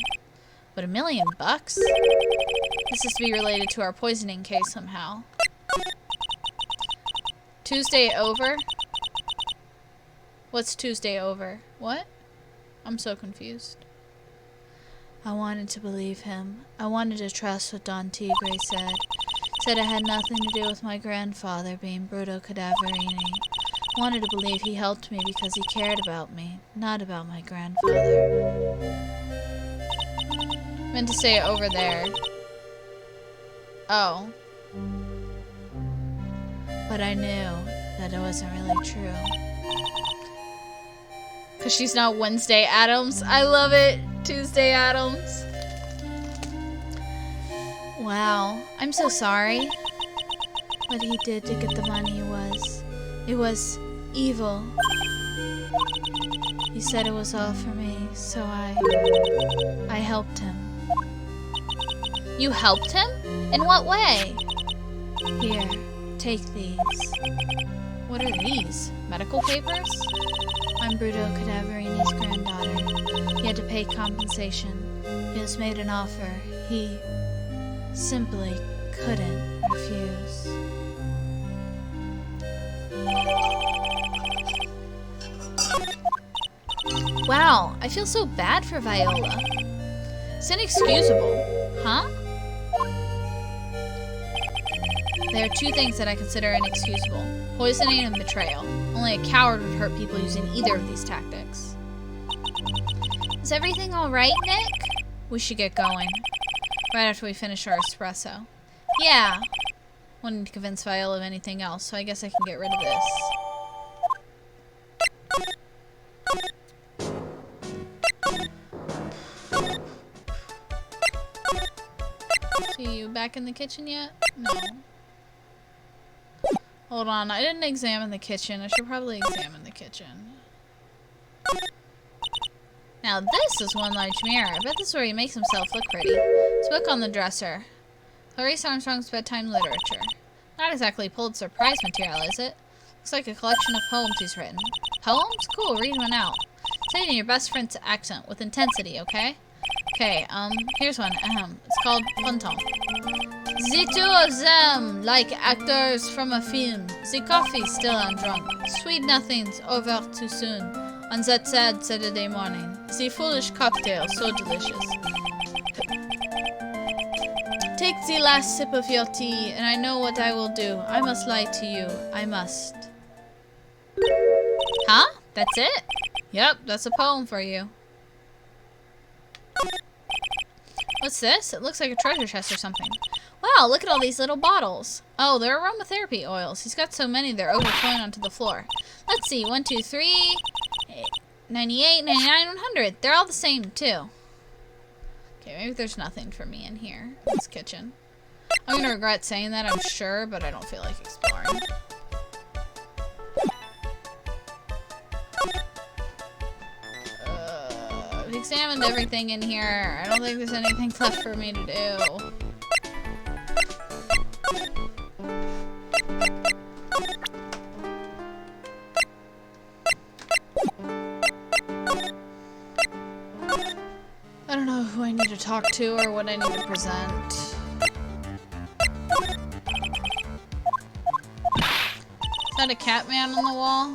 But $1 million bucks? This is to be related to our poisoning case somehow. Tuesday over? What's Tuesday over? What? I'm so confused. I wanted to believe him. I wanted to trust what Don Tigre said. Said it had nothing to do with my grandfather being Bruto Cadaverini. Wanted to believe he helped me because he cared about me, not about my grandfather. Meant to say it over there. Oh. But I knew that it wasn't really true. Because she's not Wednesday Addams. I love it. Tuesday Addams. Wow. I'm so sorry. What he did to get the money it was evil. He said it was all for me, so I helped him. You helped him? In what way? Here, take these. What are these? Medical papers? I'm Bruto Cadaverini's granddaughter. He had to pay compensation. He was made an offer he simply couldn't refuse. Wow, I feel so bad for Viola. It's inexcusable, huh? There are 2 things that I consider inexcusable. Poisoning and betrayal. Only a coward would hurt people using either of these tactics. Is everything alright, Nick? We should get going. Right after we finish our espresso. Yeah. Wanted to convince Viola of anything else, so I guess I can get rid of this. See you back in the kitchen yet? No. Hold on, I didn't examine the kitchen. I should probably examine the kitchen. Now this is one large mirror. I bet this is where he makes himself look pretty. His book on the dresser. Clarice Armstrong's bedtime literature. Not exactly Pulitzer Prize material, is it? Looks like a collection of poems he's written. Poems? Cool, read one out. Say it in your best friend's accent, with intensity, okay? Okay, here's one. It's called Ponton. The two of them, like actors from a film. The coffee still undrunk. Sweet nothings over too soon. On that sad Saturday morning. The foolish cocktail, so delicious. Take the last sip of your tea, and I know what I will do. I must lie to you. I must. Huh? That's it? Yep, that's a poem for you. What's this? It looks like a treasure chest or something. Wow, look at all these little bottles. Oh, they're aromatherapy oils. He's got so many they're overflowing onto the floor. Let's see. 1, 2, 3, 98, 99, 100. They're all the same, too. Okay, maybe there's nothing for me in here. In this kitchen. I'm gonna regret saying that, I'm sure, but I don't feel like exploring. I've examined everything in here. I don't think there's anything left for me to do. I don't know who I need to talk to or what I need to present. Is that a cat man on the wall?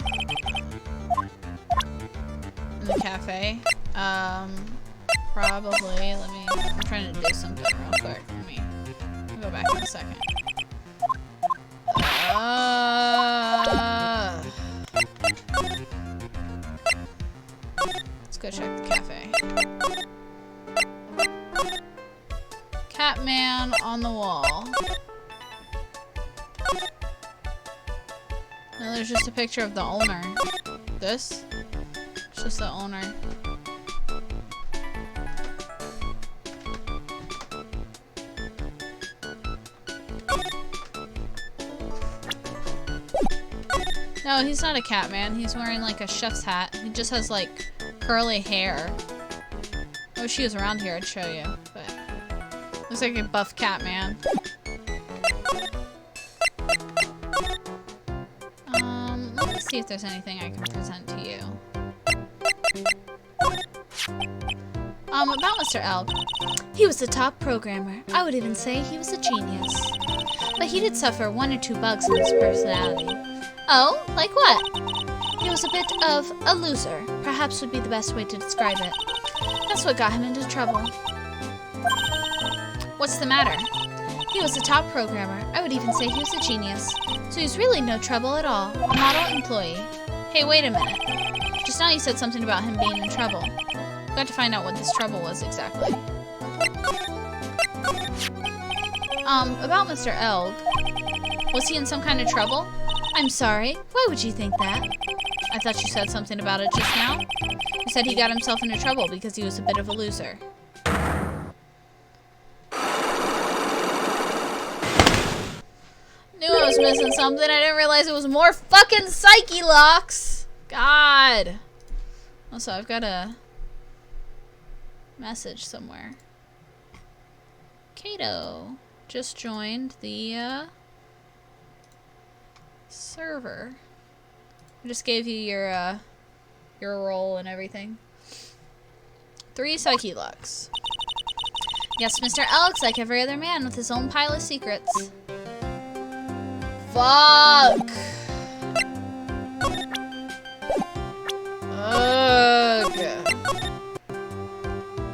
In the cafe? Probably. I'm trying to do something real quick. I'll go back in a second. Let's go check the cafe. Catman on the wall. No, there's just a picture of the owner. This? It's just the owner. No, he's not a Catman. He's wearing like a chef's hat. He just has like curly hair. I wish he was around here, I'd show you. But looks like a buff Catman. Let me see if there's anything I can present to you. About Mr. Elk. He was the top programmer. I would even say he was a genius. But he did suffer 1 or 2 bugs in his personality. Oh, like what? He was a bit of a loser, perhaps would be the best way to describe it. That's what got him into trouble. What's the matter? He was a top programmer. I would even say he was a genius. So he's really no trouble at all. A model employee. Hey, wait a minute. Just now you said something about him being in trouble. Got to find out what this trouble was exactly. About Mr. Elg. Was he in some kind of trouble? I'm sorry. Why would you think that? I thought you said something about it just now. You said he got himself into trouble because he was a bit of a loser. Knew I was missing something. I didn't realize it was more fucking psyche locks. God. Also, I've got a message somewhere. Kato just joined the server. I just gave you your role and everything. 3 psyche locks. Yes, Mr. Alex, like every other man with his own pile of secrets. Fuck! Ugh.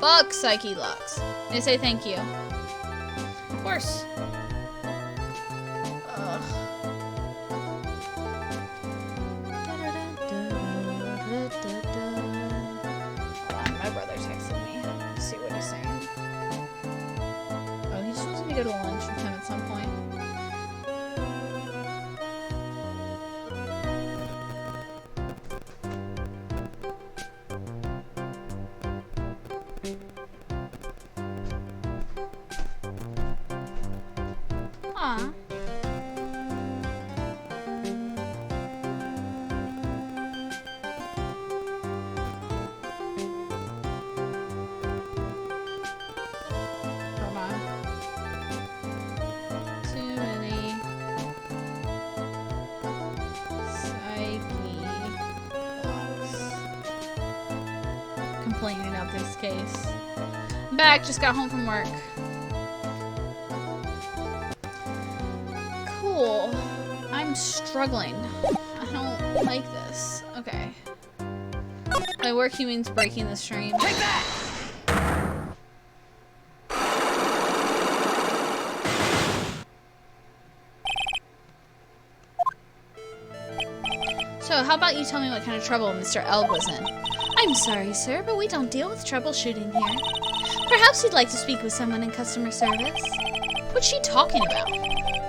Fuck psyche locks. They say thank you. Of course. Ugh. Hold on, my brother texted me. Let's see what he's saying. Oh, he's supposed to go to lunch with him at some point. Aw. I'm back, just got home from work. Cool. I'm struggling. I don't like this. Okay. By work, he means breaking the stream. Take that! So, how about you tell me what kind of trouble Mr. Elg was in? I'm sorry, sir, but we don't deal with troubleshooting here. Perhaps you'd like to speak with someone in customer service? What's she talking about?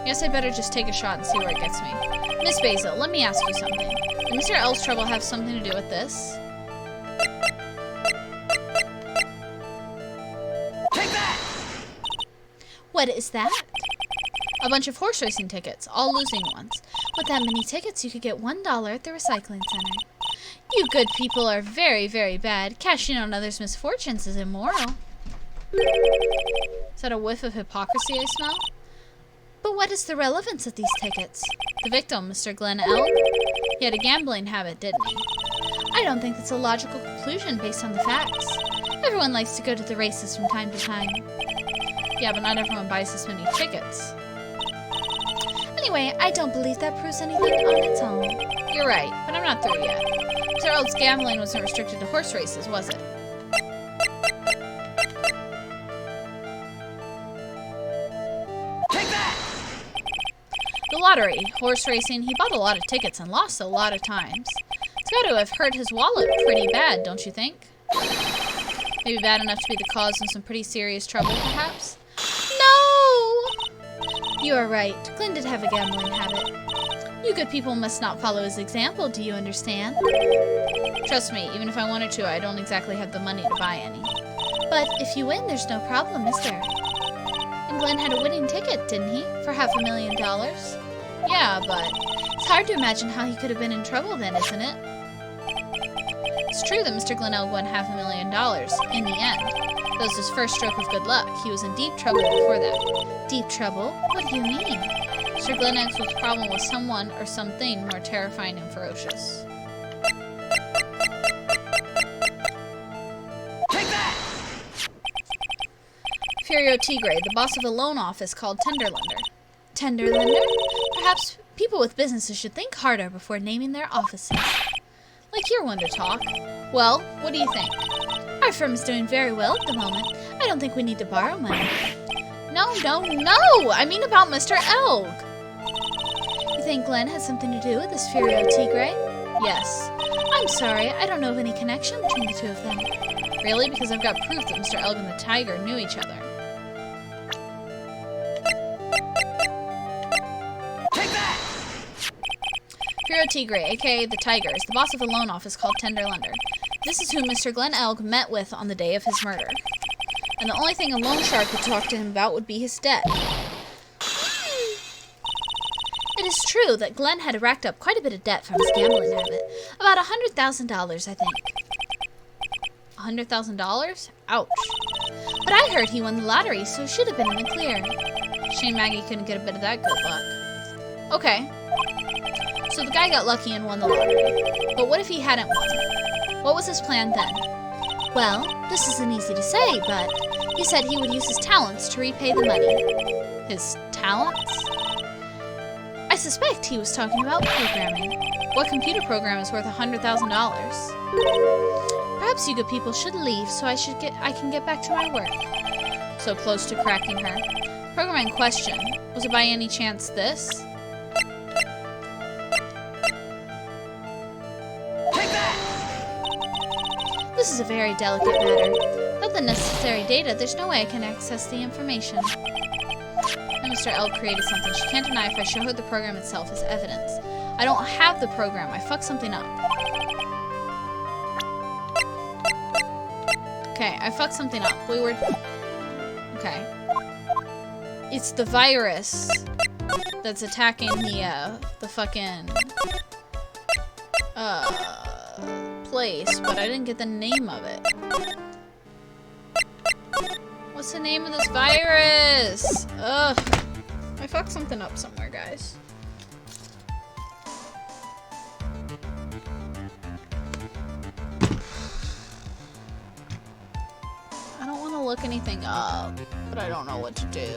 Guess I better just take a shot and see where it gets me. Miss Basil, let me ask you something. Did Mr. Elg's trouble have something to do with this? Take that! What is that? A bunch of horse racing tickets, all losing ones. With that many tickets, you could get $1 at the recycling center. You good people are very, very bad. Cashing on others' misfortunes is immoral. Is that a whiff of hypocrisy I smell? But what is the relevance of these tickets? The victim, Mr. Glenn Elg? He had a gambling habit, didn't he? I don't think that's a logical conclusion based on the facts. Everyone likes to go to the races from time to time. Yeah, but not everyone buys this many tickets. Anyway, I don't believe that proves anything on its own. You're right, but I'm not through yet. Mr. Eld's gambling wasn't restricted to horse races, was it? Take that! The lottery, horse racing, he bought a lot of tickets and lost a lot of times. It's got to have hurt his wallet pretty bad, don't you think? Maybe bad enough to be the cause of some pretty serious trouble, perhaps? No! You are right. Glenn did have a gambling habit. You good people must not follow his example, do you understand? Trust me, even if I wanted to, I don't exactly have the money to buy any. But if you win, there's no problem, is there? And Glenn had a winning ticket, didn't he? For $500,000? Yeah, but it's hard to imagine how he could have been in trouble then, isn't it? It's true that Mr. Glenelg won $500,000 in the end. That was his first stroke of good luck. He was in deep trouble before that. Deep trouble? What do you mean? Mr. Glenelg's problem was someone or something more terrifying and ferocious. Take that! Furio Tigre, the boss of a loan office called Tenderlender. Tenderlender? Perhaps people with businesses should think harder before naming their offices. Like you're one to talk. Well, what do you think? Our firm is doing very well at the moment. I don't think we need to borrow money. No! I mean about Mr. Elg. You think Glenn had something to do with this Furio Tigre? Yes. I'm sorry, I don't know of any connection between the two of them. Really? Because I've got proof that Mr. Elg and the tiger knew each other. Take that! Furio Tigre, aka the Tiger, is the boss of a loan office called Tenderlender. This is who Mr. Glenn Elg met with on the day of his murder. And the only thing a loan shark could talk to him about would be his debt. It is true that Glenn had racked up quite a bit of debt from his gambling habit. About $100,000, I think. $100,000? Ouch. But I heard he won the lottery, so he should have been in the clear. Shame Maggie couldn't get a bit of that good luck. Okay. So the guy got lucky and won the lottery. But what if he hadn't won? What was his plan then? Well, this isn't easy to say, but he said he would use his talents to repay the money. His talents? I suspect he was talking about programming. What computer program is worth $100,000? Perhaps you good people should leave so I can get back to my work. So close to cracking her. Program in question. Was it by any chance this? This is a very delicate matter. Without the necessary data, there's no way I can access the information. And Mr. L created something. She can't deny if I show her the program itself as evidence. I don't have the program. I fucked something up. Okay, I fucked something up. Okay. It's the virus that's attacking the fucking place, but I didn't get the name of it. What's the name of this virus? Ugh. I fucked something up somewhere, guys. I don't want to look look anything up, but I don't know what to do.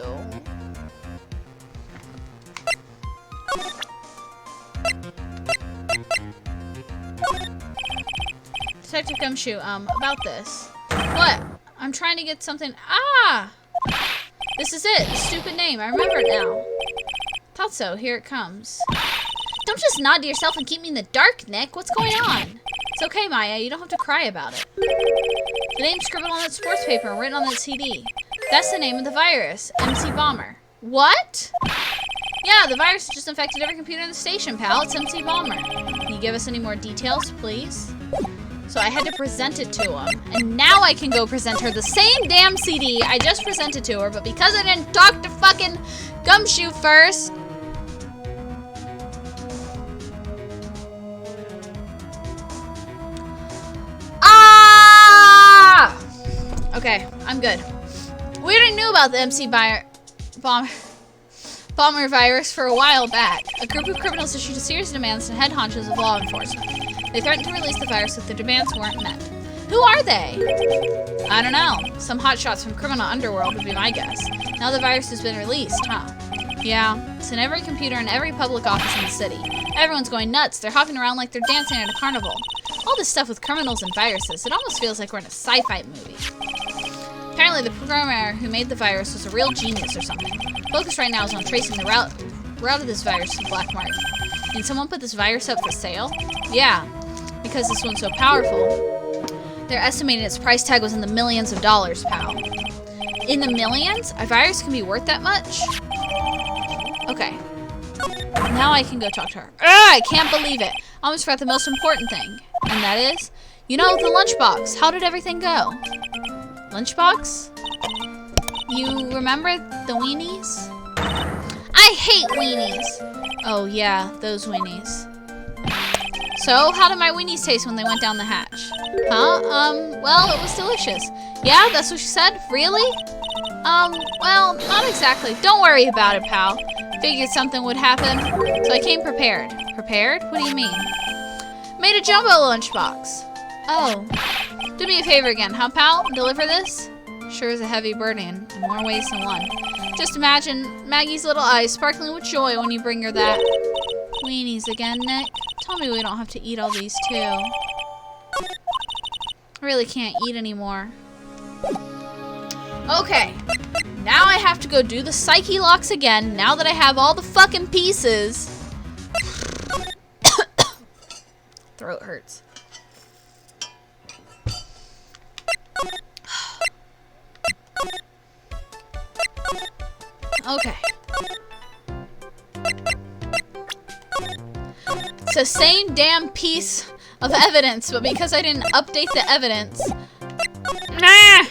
Detective Gumshoe, about this. What? I'm trying to get something. Ah! This is it. Stupid name. I remember it now. Thought so. Here it comes. Don't just nod to yourself and keep me in the dark, Nick. What's going on? It's okay, Maya. You don't have to cry about it. The name's scribbled on that sports paper and written on that CD. That's the name of the virus. MC Bomber. What? Yeah, the virus has just infected every computer in the station, pal. It's MC Bomber. Can you give us any more details, please? So I had to present it to him. And now I can go present her the same damn CD I just presented to her, but because I didn't talk to fucking Gumshoe first... Okay, I'm good. We already knew about the MC Bomber virus for a while back. A group of criminals issued a series of demands to head honchos of law enforcement. They threatened to release the virus if their demands weren't met. Who are they? I don't know. Some hotshots from criminal underworld would be my guess. Now the virus has been released, huh? Yeah, it's in every computer and every public office in the city. Everyone's going nuts. They're hopping around like they're dancing at a carnival. All this stuff with criminals and viruses, it almost feels like we're in a sci-fi movie. Apparently the programmer who made the virus was a real genius or something. Focus right now is on tracing the route of this virus to the black market. Did someone put this virus up for sale? Yeah, because this one's so powerful. They're estimating its price tag was in the millions of dollars, pal. In the millions? A virus can be worth that much? Okay. Now I can go talk to her. I can't believe it. I almost forgot the most important thing. And that is, you know, the lunchbox. How did everything go? Lunchbox? You remember the weenies? I hate weenies! Oh yeah, those weenies. So, how did my weenies taste when they went down the hatch? Huh? Well, it was delicious. Yeah, that's what you said? Really? Well, not exactly. Don't worry about it, pal. Figured something would happen, so I came prepared. Prepared? What do you mean? Made a jumbo lunchbox. Oh. Do me a favor again, huh, pal? Deliver this? Sure is a heavy burden, in more ways than one. Just imagine Maggie's little eyes sparkling with joy when you bring her that. Weenies again, Nick. Tell me we don't have to eat all these, too. I really can't eat anymore. Okay. Now I have to go do the psyche locks again, now that I have all the fucking pieces. Throat hurts. Okay. It's the same damn piece of evidence, but because I didn't update the evidence. Nah!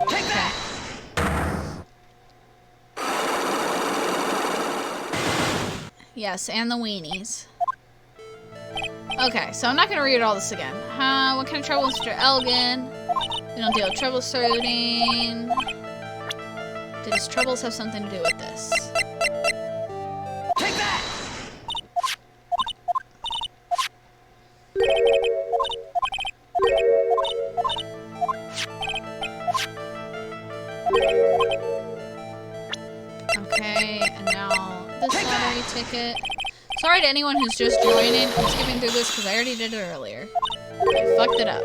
Okay. Yes, and the weenies. Okay, so I'm not gonna read all this again. What kind of trouble, Mr. Elgin? We don't deal with troubleshooting. Did his troubles have something to do with this? Take that! Okay, and now this lottery ticket. Sorry to anyone who's just joining. I'm skipping through this because I already did it earlier. I fucked it up.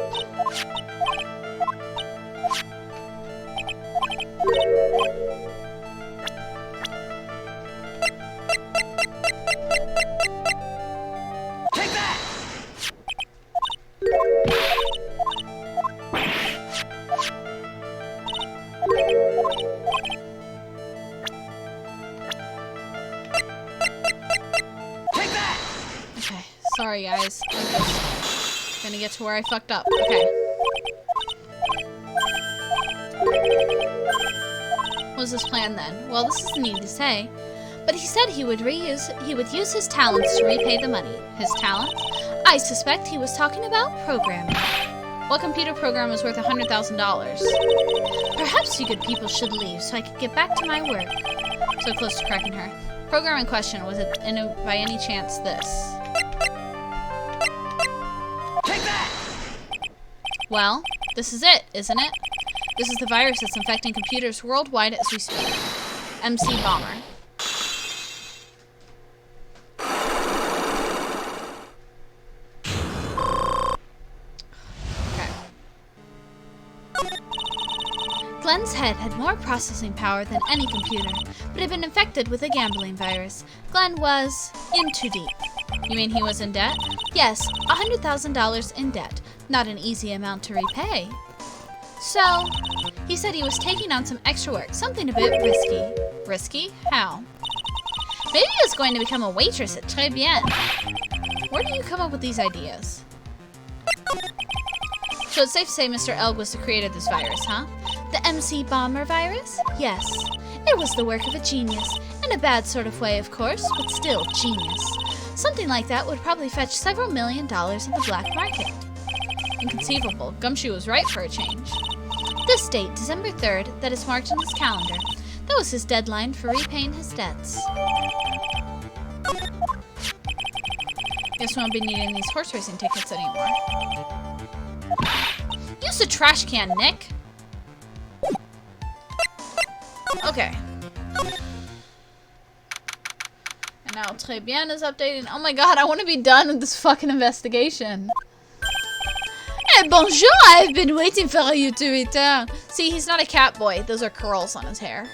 Take that! Take that! Okay, sorry guys. I'm just gonna get to where I fucked up. Okay. What was his plan then? Well, this isn't easy to say. But he said he would use his talents to repay the money. His talents? I suspect he was talking about programming. What computer program was worth $100,000? Perhaps you good people should leave so I could get back to my work. So close to cracking her. Program in question, was it by any chance this? Well, this is it, isn't it? This is the virus that's infecting computers worldwide as we speak. MC Bomber. Glenn's head had more processing power than any computer, but had been infected with a gambling virus. Glenn was in too deep. You mean he was in debt? Yes, $100,000 in debt. Not an easy amount to repay. So, he said he was taking on some extra work, something a bit risky. Risky? How? Maybe he was going to become a waitress at Tribulations. Where do you come up with these ideas? So it's safe to say Mr. Elg was the creator of this virus, huh? The MC Bomber virus? Yes. It was the work of a genius. In a bad sort of way, of course, but still genius. Something like that would probably fetch several $1 million in the black market. Inconceivable. Gumshoe was right for a change. This date, December 3rd, that is marked in his calendar. That was his deadline for repaying his debts. Guess we won't be needing these horse racing tickets anymore. Use the trash can, Nick! Okay. And now Tribulations is updating. Oh my god, I want to be done with this fucking investigation. Hey, bonjour! I've been waiting for you to return. See, he's not a cat boy. Those are curls on his hair.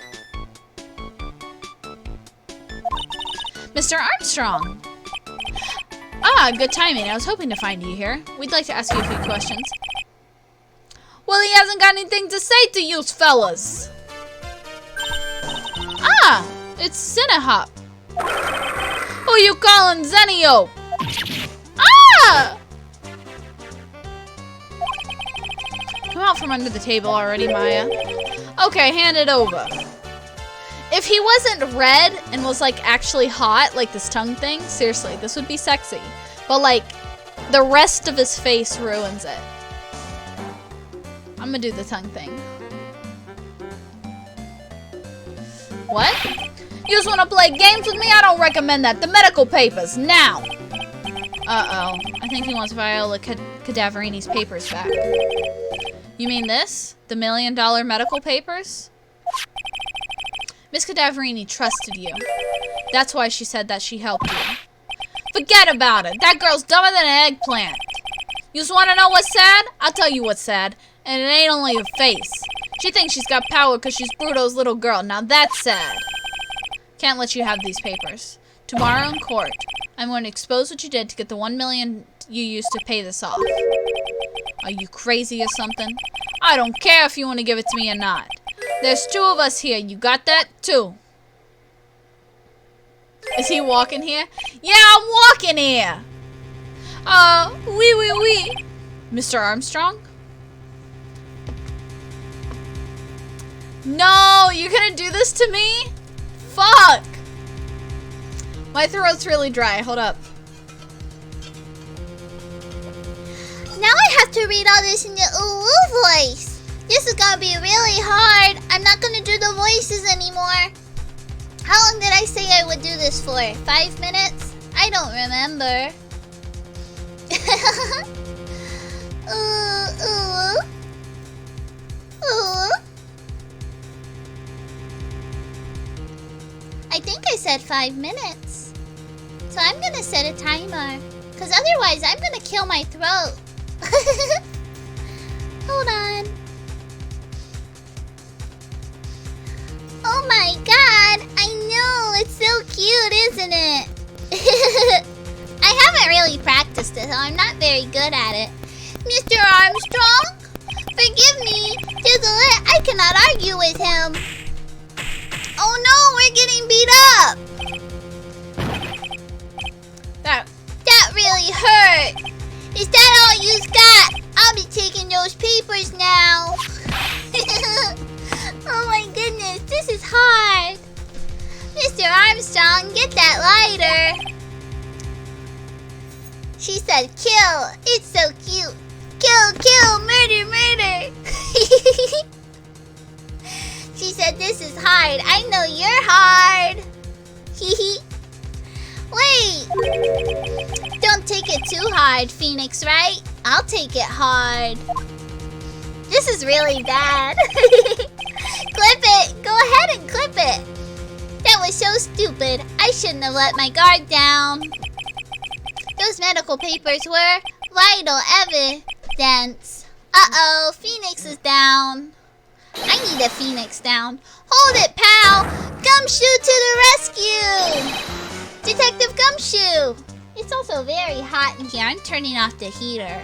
Mr. Armstrong! Ah, good timing. I was hoping to find you here. We'd like to ask you a few questions. Well, he hasn't got anything to say to you fellas. Ah, it's Cinnahop. Who you calling Zenio? Ah! Come out from under the table already, Maya. Okay, hand it over. If he wasn't red and was like actually hot, like this tongue thing, seriously, this would be sexy. But like, the rest of his face ruins it. I'm gonna do the tongue thing. What? You just wanna play games with me? I don't recommend that. The medical papers, now! Uh-oh. I think he wants Viola Cadaverini's papers back. You mean this? The $1 million medical papers? Miss Cadaverini trusted you. That's why she said that she helped you. Forget about it. That girl's dumber than an eggplant. You just wanna know what's sad? I'll tell you what's sad. And it ain't only her face. She thinks she's got power because she's Bruto's little girl. Now that's sad. Can't let you have these papers. Tomorrow in court, I'm going to expose what you did to get the $1 million you used to pay this off. Are you crazy or something? I don't care if you want to give it to me or not. There's 2 of us here. You got that? 2. Is he walking here? Yeah, I'm walking here. Oui. Mr. Armstrong? No, you're gonna do this to me? Fuck! My throat's really dry. Hold up. Now I have to read all this in the ooh voice. This is gonna be really hard. I'm not gonna do the voices anymore. How long did I say I would do this for? 5 minutes? I don't remember. Ooh. I think I said 5 minutes. So I'm gonna set a timer. Because otherwise I'm gonna kill my throat. Hold on. Oh my god! I know! It's so cute, isn't it? I haven't really practiced it, so I'm not very good at it. Mr. Armstrong? Forgive me! I cannot argue with him. Oh no, we're getting beat up! That really hurt! Is that all you got? I'll be taking those papers now. Oh my goodness, this is hard. Mr. Armstrong, get that lighter. She said kill. It's so cute. Kill, murder. She said this is hard. I know you're hard. Wait. Don't take it too hard, Phoenix, right? I'll take it hard. This is really bad. Clip it. Go ahead and clip it. That was so stupid. I shouldn't have let my guard down. Those medical papers were vital evidence. Uh-oh, Phoenix is down. I need a Phoenix down. Hold it, pal. Gumshoe to the rescue. Detective Gumshoe. It's also very hot in here. I'm turning off the heater.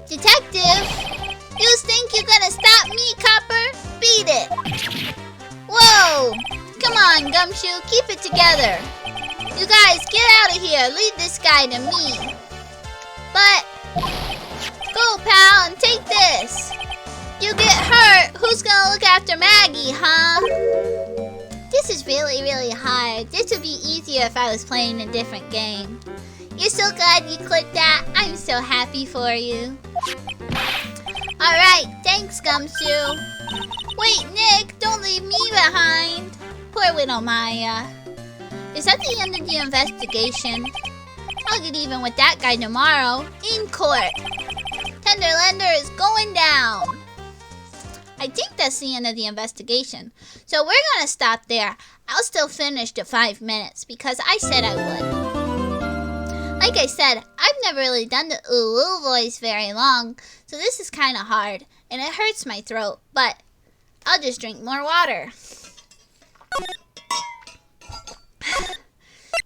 Detective, you think you're gonna stop me, Copper? Beat it. Whoa. Come on, Gumshoe. Keep it together. You guys, get out of here. Leave this guy to me. But, go, pal, and take this. You get hurt, who's gonna look after Maggie, huh? This is really, really hard. This would be easier if I was playing a different game. You're so glad you clicked that. I'm so happy for you. Alright, thanks, Gumshoe. Wait, Nick, don't leave me behind. Poor widow Maya. Is that the end of the investigation? I'll get even with that guy tomorrow, in court. Tenderlander is going down. I think that's the end of the investigation. So we're gonna stop there. I'll still finish the 5 minutes because I said I would. Like I said, I've never really done the ooh voice very long, so this is kind of hard, and it hurts my throat, but I'll just drink more water.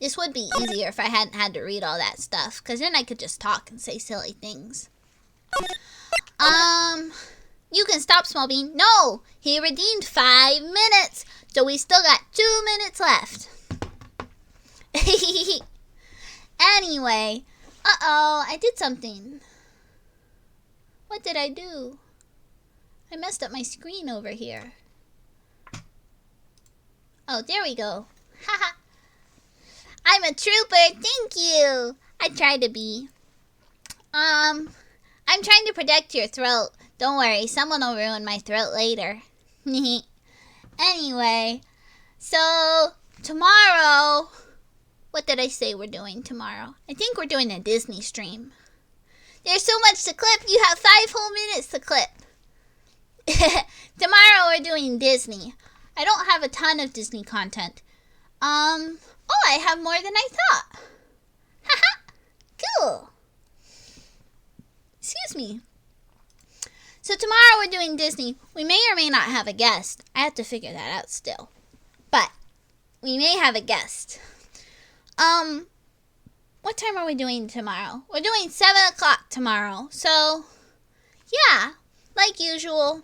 This would be easier if I hadn't had to read all that stuff, because then I could just talk and say silly things. You can stop, Smallbean. No! He redeemed 5 minutes, so we still got 2 minutes left. Anyway, uh-oh, I did something. What did I do? I messed up my screen over here. Oh, there we go. Haha. I'm a trooper, thank you. I tried to be. I'm trying to protect your throat. Don't worry, someone will ruin my throat later. Anyway, so tomorrow, what did I say we're doing tomorrow? I think we're doing a Disney stream. There's so much to clip, you have 5 whole minutes to clip. Tomorrow we're doing Disney. I don't have a ton of Disney content. Oh, I have more than I thought. Haha, cool. Excuse me. So tomorrow we're doing Disney. We may or may not have a guest. I have to figure that out still. But we may have a guest. What time are we doing tomorrow? We're doing 7 o'clock tomorrow. So, yeah, like usual.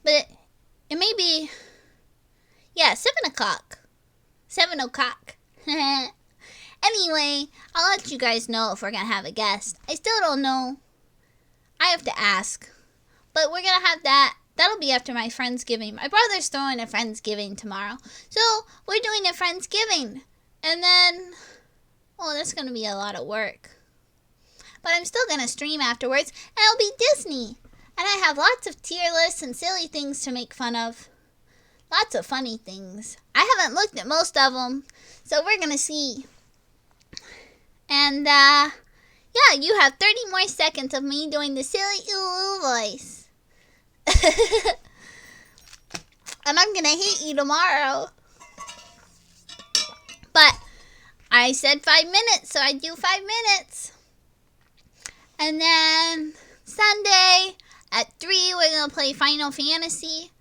But it may be, yeah, 7 o'clock. 7 o'clock. Anyway, I'll let you guys know if we're going to have a guest. I still don't know. I have to ask. But we're going to have that. That'll be after my Friendsgiving. My brother's throwing a Friendsgiving tomorrow. So, we're doing a Friendsgiving. And then, well, that's going to be a lot of work. But I'm still going to stream afterwards. And it'll be Disney. And I have lots of tier lists and silly things to make fun of. Lots of funny things. I haven't looked at most of them. So, we're going to see. And, yeah, you have 30 more seconds of me doing the silly ooh voice. And I'm gonna hate you tomorrow. But I said 5 minutes, so I do 5 minutes. And then Sunday at 3, we're gonna play Final Fantasy.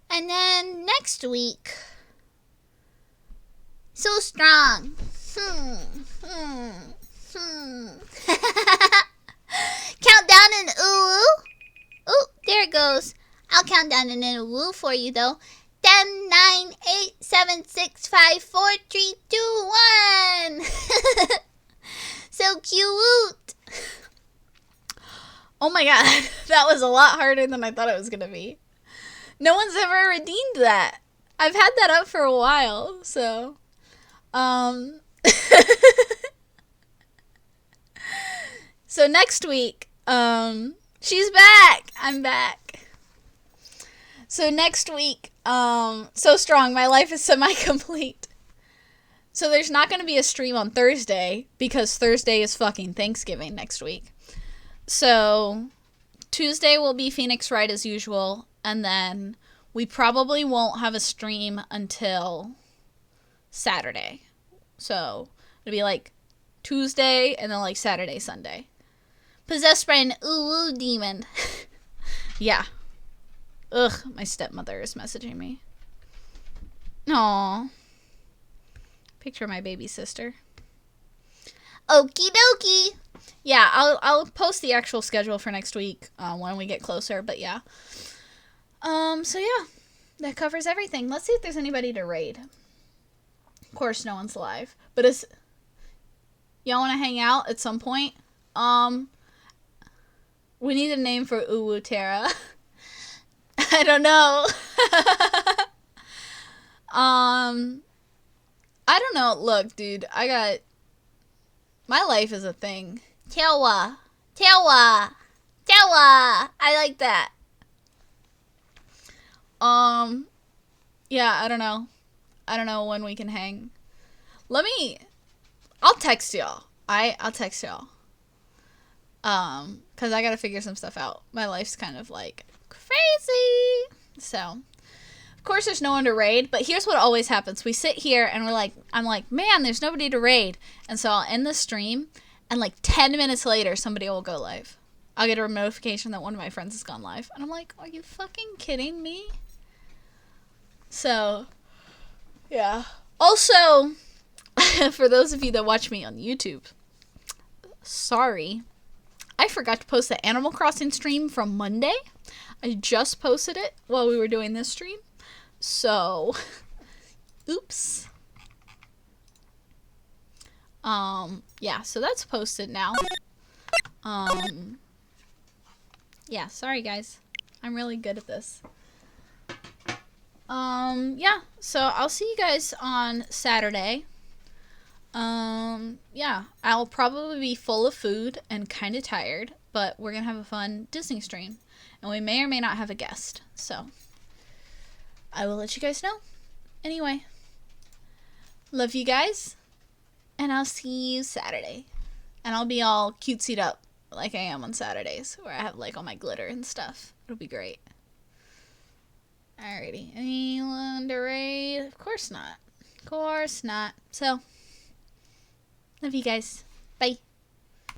And then next week, So Strong. Countdown and ooh. Ooh, there it goes. I'll count down and then a woo for you though. 10, 9, 8, 7, 6, 5, 4, 3, 2, 1. So cute. Oh my god, that was a lot harder than I thought it was going to be. No one's ever redeemed that. I've had that up for a while, so. So next week, she's back. I'm back. So next week, So Strong, my life is semi-complete. So there's not going to be a stream on Thursday because Thursday is fucking Thanksgiving next week. So Tuesday will be Phoenix Wright as usual, and then we probably won't have a stream until Saturday. So it'll be like Tuesday and then like Saturday, Sunday. Possessed by an ooh demon. Yeah. Ugh, my stepmother is messaging me. Aww. Picture of my baby sister. Okie dokie. Yeah, I'll post the actual schedule for next week when we get closer, but yeah. So yeah, that covers everything. Let's see if there's anybody to raid. Of course, no one's live, but y'all want to hang out at some point? We need a name for Uwu Terra. I don't know. I don't know. Look, dude, my life is a thing. Tewa. Tewa. Tewa. I like that. Yeah, I don't know. I don't know when we can hang. I'll text y'all. I'll text y'all. Cause I gotta figure some stuff out. My life's kind of like crazy. So, of course there's no one to raid, but here's what always happens. We sit here and I'm like, man, there's nobody to raid. And so I'll end the stream and like 10 minutes later, somebody will go live. I'll get a notification that one of my friends has gone live. And I'm like, are you fucking kidding me? So, yeah. Also, for those of you that watch me on YouTube, sorry. I forgot to post the Animal Crossing stream from Monday. I just posted it while we were doing this stream. So, oops. Yeah, so that's posted now. Yeah, sorry guys. I'm really good at this. Yeah, so I'll see you guys on Saturday. Yeah, I'll probably be full of food and kind of tired, but we're gonna have a fun Disney stream, and we may or may not have a guest, so I will let you guys know. Anyway, love you guys, and I'll see you Saturday, and I'll be all cutesied up like I am on Saturdays, where I have like all my glitter and stuff. It'll be great. Alrighty, anyone to raid? Of course not. Of course not. So, love you guys. Bye.